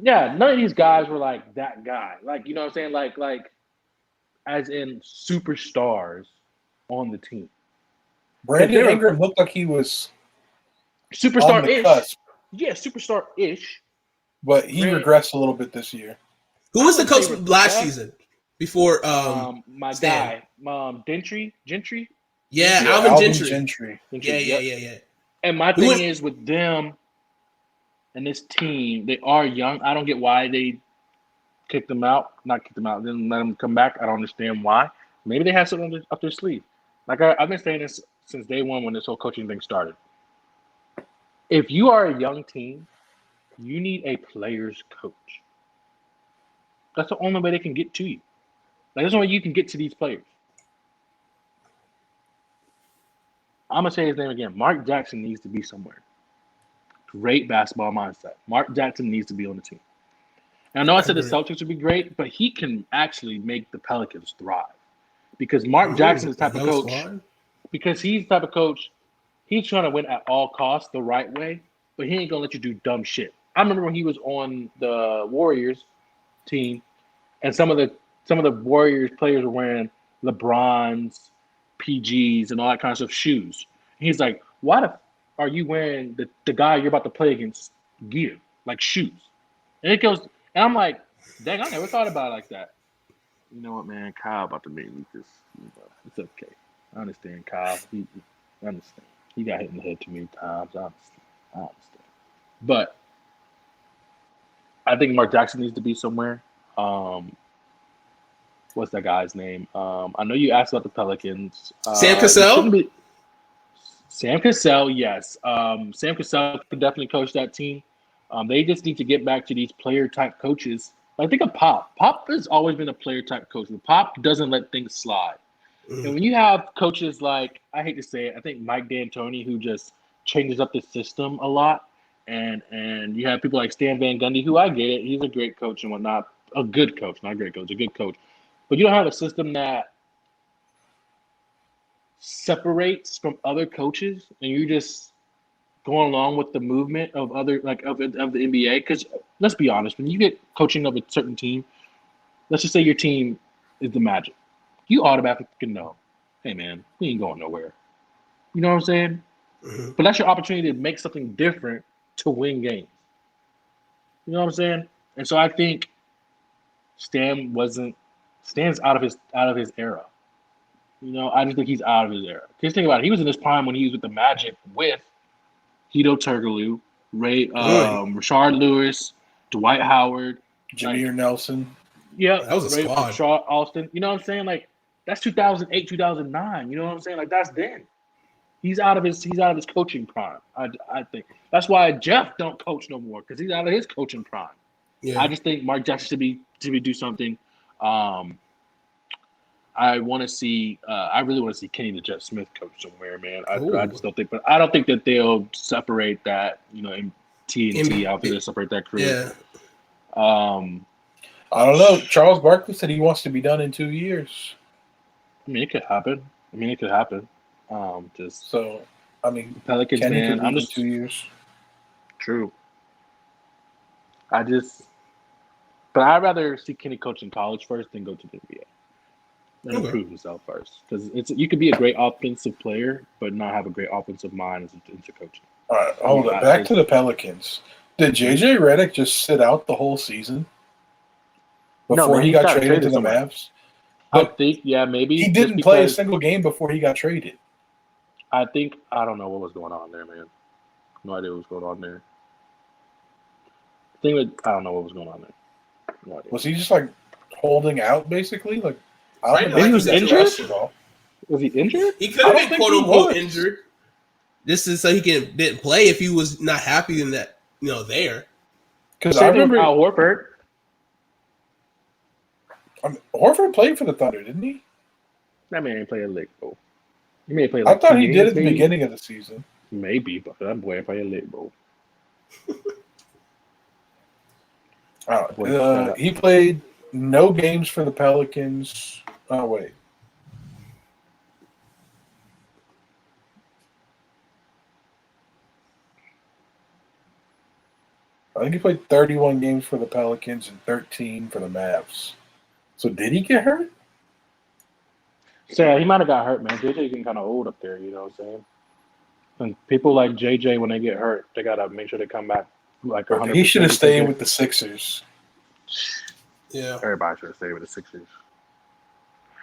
Yeah, none of these guys were like that guy. You know what I'm saying? Like as in superstars on the team. Brandon Ingram looked like he was superstar-ish. Yeah, superstar-ish. But he regressed a little bit this year. Who was the coach last season? Before my Stan? guy, Gentry. Yeah, Alvin Gentry. Yeah. And my thing is with them and this team, they are young. I don't get why they kicked them out. Not kicked them out, didn't let them come back. I don't understand why. Maybe they have something up their sleeve. I've been saying this since day one when this whole coaching thing started. If you are a young team, you need a player's coach. That's the only way they can get to you. That's the only way you can get to these players. I'm going to say his name again. Mark Jackson needs to be somewhere. Great basketball mindset. Mark Jackson needs to be on the team. And I know I said the Celtics would be great, but he can actually make the Pelicans thrive. Because Mark Jackson is the type of coach. Because he's the type of coach, he's trying to win at all costs the right way, but he ain't going to let you do dumb shit. I remember when he was on the Warriors team, and some of the Warriors players were wearing LeBron's, PGs, and all that kind of stuff, shoes. And he's like, why the are you wearing the guy you're about to play against gear, like shoes? And it goes, and I'm like, dang, I never thought about it like that. You know what, man? Kyle about to make me just, it's okay. I understand, Kyle. I understand. He got hit in the head too many times. I understand. But I think Mark Jackson needs to be somewhere. What's that guy's name? I know you asked about the Pelicans. Sam Cassell? Sam Cassell, yes. Sam Cassell could definitely coach that team. They just need to get back to these player-type coaches. I think of Pop. Pop has always been a player-type coach. Pop doesn't let things slide. And when you have coaches like, I hate to say it, I think Mike D'Antoni, who just changes up the system a lot, and you have people like Stan Van Gundy, who I get it, he's a great coach and whatnot, a good coach, not a great coach, a good coach. But you don't have a system that separates from other coaches, and you just going along with the movement of other of the NBA. Because let's be honest, when you get coaching of a certain team, let's just say your team is the Magic, you automatically know, hey man, we ain't going nowhere. You know what I'm saying? Mm-hmm. But that's your opportunity to make something different to win games. You know what I'm saying? And so I think Stan's out of his era. You know, I just think he's out of his era. Because think about it, he was in his prime when he was with the Magic with Hito Turkoglu, Rashard Lewis, Dwight Howard, Jameer Nelson. Yeah, That was a squad. Rashard Alston. You know what I'm saying? Like that's 2008, 2009. You know what I'm saying? Like that's then. He's out of his coaching prime. I think that's why Jeff don't coach no more because he's out of his coaching prime. Yeah. I just think Mark Jackson should be do something. I want to see. I really want to see Kenny the Jet Smith coach somewhere, man. I just don't think, but I don't think that they'll separate that. You know, in TNT out there, separate that career. Yeah. I don't know. Charles Barkley said he wants to be done in 2 years. I mean, it could happen. Just so, I mean, Pelicans, Kenny man. could I'm be just 2 years. True. But I'd rather see Kenny coach in college first than go to the NBA. And prove himself first, because you could be a great offensive player, but not have a great offensive mind into coaching. All right, hold on. Back to the Pelicans. Did JJ Redick just sit out the whole season before he got traded to the Mavs? I think, yeah, maybe he didn't play a single game before he got traded. I don't know what was going on there, man. No idea what was going on there. I don't know what was going on there. No idea. Was he just like holding out, basically? Like, I don't know. Maybe he was injured. Was he injured? He could have been quote unquote injured. This is so he didn't play if he was not happy in that there. Because I remember Al Horford. Horford played for the Thunder, didn't he? That man ain't played a lick, bro. He may play. I thought he did at the beginning of the season. Maybe, but that boy ain't play a lick, bro. He played no games for the Pelicans. Oh, wait. I think he played 31 games for the Pelicans and 13 for the Mavs. So did he get hurt? So yeah, he might have got hurt, man. JJ getting kind of old up there, you know what I'm saying? And people like JJ, when they get hurt, they got to make sure they come back like 100%. He should have stayed with the Sixers. Yeah. Everybody should have stayed with the Sixers.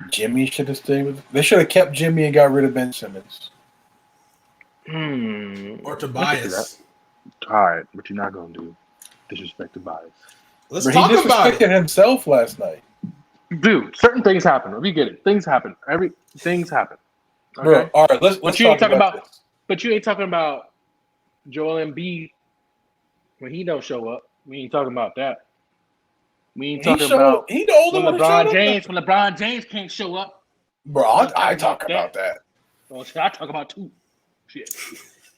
Jimmy should have stayed with. They should have kept Jimmy and got rid of Ben Simmons. Or Tobias. All right, what you're not gonna do? Disrespect Tobias. Let's talk about it. He disrespected himself last night. Dude, certain things happen. We get it. Things happen. Things happen. Okay? Bro, all right, let's but you ain't talking about this. But you ain't talking about Joel Embiid when he don't show up. We ain't talking about that. We ain't talking about he the only when one LeBron James can't show up. Bro, I talk about that. Well, I talk about too. Shit.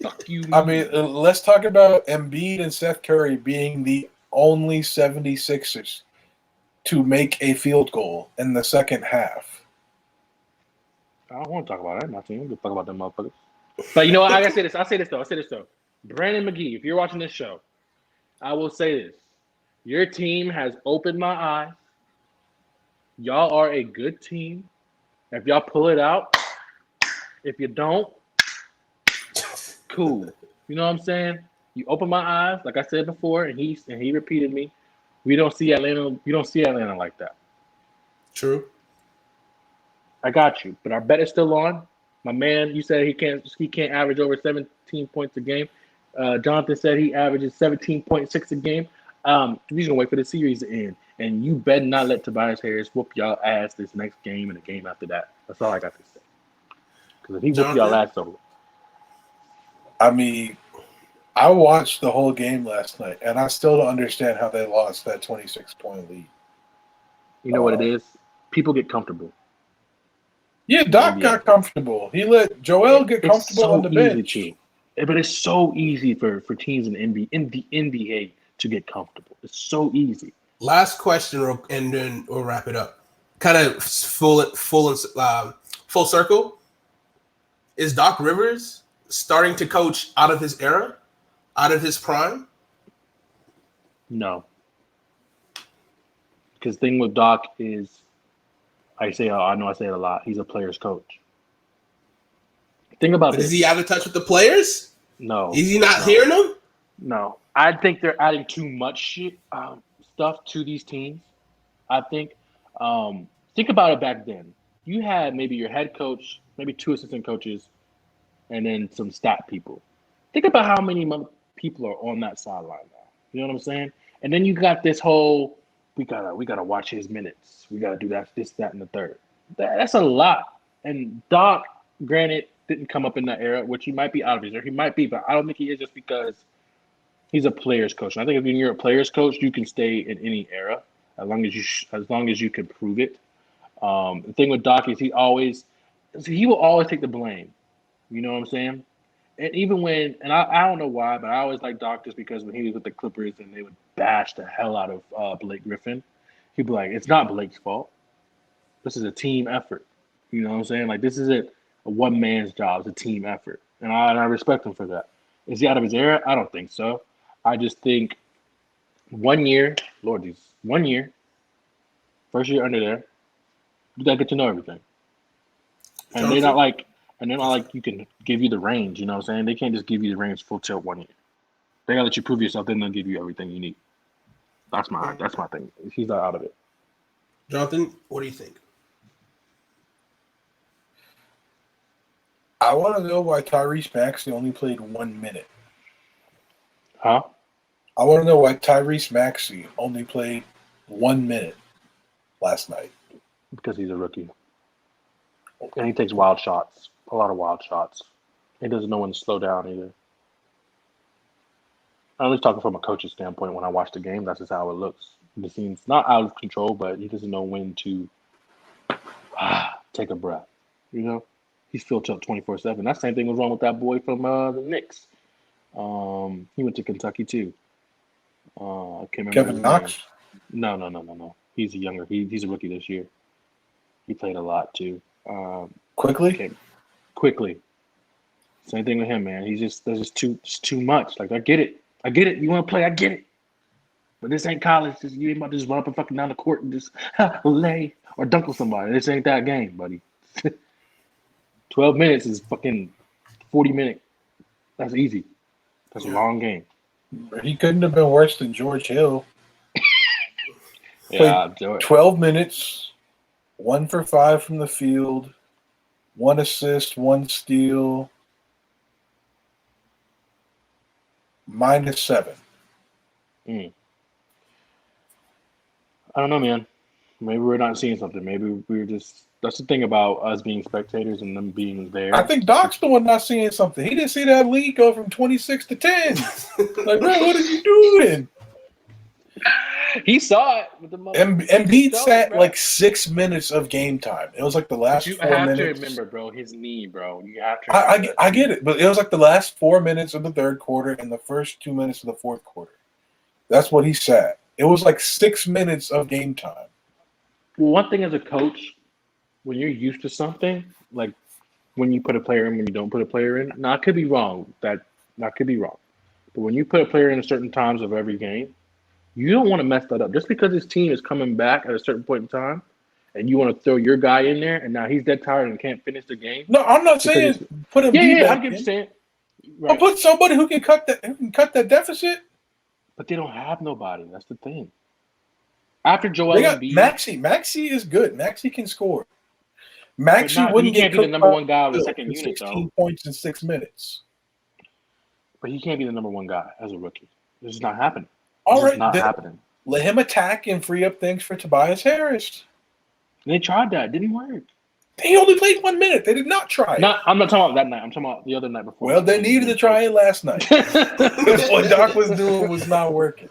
Fuck you. I mean, let's talk about Embiid and Seth Curry being the only 76ers to make a field goal in the second half. I don't want to talk about that. My team. I'm going to talk about them motherfuckers. But you know what? I gotta say this. I'll say this though. Brandon McGee, if you're watching this show, I will say this. Your team has opened my eyes. Y'all are a good team. If y'all pull it out, if you don't, cool. You know what I'm saying? You open my eyes, like I said before, and he repeated me. We don't see Atlanta. You don't see Atlanta like that. True. I got you, but our bet is still on. My man, you said he can't average over 17 points a game. Jonathan said he averages 17.6 a game. We're just gonna wait for the series to end, and you better not let Tobias Harris whoop y'all ass this next game and the game after that. That's all I got to say. Because if he whoop y'all ass over, I mean, I watched the whole game last night, and I still don't understand how they lost that 26-point lead. You know what it is? People get comfortable. Yeah, Doc got comfortable. He let Joel get comfortable on the bench. But it's so easy for teams in the NBA to get comfortable. It's so easy. Last question, and then we'll wrap it up. Kind of full circle. Is Doc Rivers starting to coach out of his era, out of his prime? No. Because the thing with Doc is, I know I say it a lot. He's a player's coach. Think about But this. is he out of touch with the players? No. Is he not hearing them? No. I think they're adding too much stuff to these teams. I think about it back then. You had maybe your head coach, maybe 2 assistant coaches, and then some stat people. Think about how many people are on that sideline now. You know what I'm saying? And then you got this whole, we gotta watch his minutes. We gotta do that, this, that, and the third. That's a lot. And Doc, granted, didn't come up in that era, which he might be out of his era. He might be, but I don't think he is just because he's a player's coach. And I think if you're a player's coach, you can stay in any era as long as you can prove it. The thing with Doc is he will always take the blame. You know what I'm saying? And even when, and I don't know why, but I always like Doc just because when he was with the Clippers and they would bash the hell out of Blake Griffin, he'd be like, it's not Blake's fault. This is a team effort. You know what I'm saying? Like, this isn't a one man's job. It's a team effort. And I respect him for that. Is he out of his era? I don't think so. I just think 1 year, Lord Jesus, 1 year, first year under there, you gotta get to know everything. And they're not like you can give you the range, you know what I'm saying? They can't just give you the range full tilt 1 year. They gotta let you prove yourself, then they'll give you everything you need. That's my thing. He's not out of it. Jonathan, what do you think? I want to know why Tyrese Maxey only played 1 minute. Huh? I want to know why Tyrese Maxey only played 1 minute last night. Because he's a rookie. And he takes wild shots. A lot of wild shots. He doesn't know when to slow down either. I'm just talking from a coach's standpoint. When I watch the game, that's just how it looks. It seems not out of control, but he doesn't know when to take a breath. You know? He's still tilt 24/7. That same thing was wrong with that boy from the Knicks. He went to Kentucky too. I can't remember. Kevin Knox? No. He's a younger. He's a rookie this year. He played a lot too. Quickly. Same thing with him, man. There's just too much. Like I get it. You want to play? I get it. But this ain't college. You ain't about to just run up and fucking down the court and just lay or dunk on somebody. This ain't that game, buddy. 12 minutes is fucking 40 minutes. That's easy. That's a long game. He couldn't have been worse than George Hill. Yeah, 12 minutes, 1 for 5 from the field, 1 assist, 1 steal, -7. I don't know, man. Maybe we're not seeing something. Maybe we're just. That's the thing about us being spectators and them being there. I think Doc's the one not seeing something. He didn't see that lead go from 26 to 10. Like, bro, what are you doing? He saw it with the Embiid sat like 6 minutes of game time. It was like the last 4 minutes. You have to remember, bro, his knee, bro. You have to. I get it, but it was like the last 4 minutes of the third quarter and the first 2 minutes of the fourth quarter. That's what he sat. It was like 6 minutes of game time. Well, one thing as a coach, when you're used to something, like when you put a player in, when you don't put a player in, now I could be wrong. That could be wrong. But when you put a player in at certain times of every game, you don't want to mess that up. Just because his team is coming back at a certain point in time, and you want to throw your guy in there, and now he's dead tired and can't finish the game. No, I'm not saying put him. Yeah, I get what you're saying. Right. I'll put somebody who can cut that deficit. But they don't have nobody. That's the thing. After Joel Embiid, Maxey is good. Maxey can score. Maxey wouldn't can't be the number one guy on the second unit, 16 points in 6 minutes. But he can't be the number one guy as a rookie. This is not happening. All right, not happening. Let him attack and free up things for Tobias Harris. They tried that. It didn't work. He only played 1 minute. They did not try it. I'm not talking about that night. I'm talking about the other night before. Well, they needed to try it last night. What Doc was doing was not working.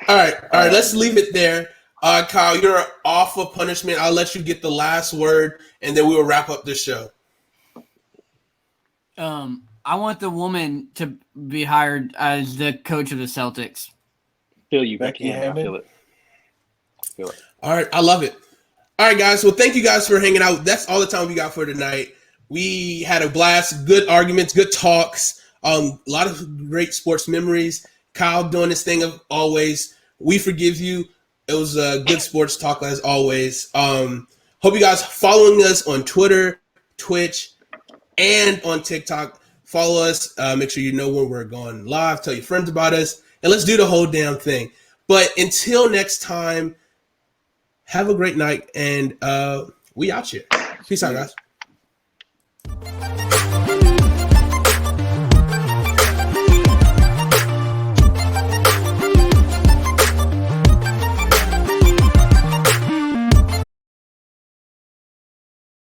All right. Let's leave it there. Kyle, you're off of punishment. I'll let you get the last word, and then we will wrap up this show. I want the woman to be hired as the coach of the Celtics. Feel you, Becky Hammond. I feel it. All right. I love it. All right, guys. Well, thank you guys for hanging out. That's all the time we got for tonight. We had a blast, good arguments, good talks, a lot of great sports memories. Kyle doing his thing of always. We forgive you. It was a good sports talk as always. Hope you guys following us on Twitter, Twitch, and on TikTok. Follow us. Make sure you know when we're going live. Tell your friends about us. And let's do the whole damn thing. But until next time, have a great night. And we out here. Peace out, guys.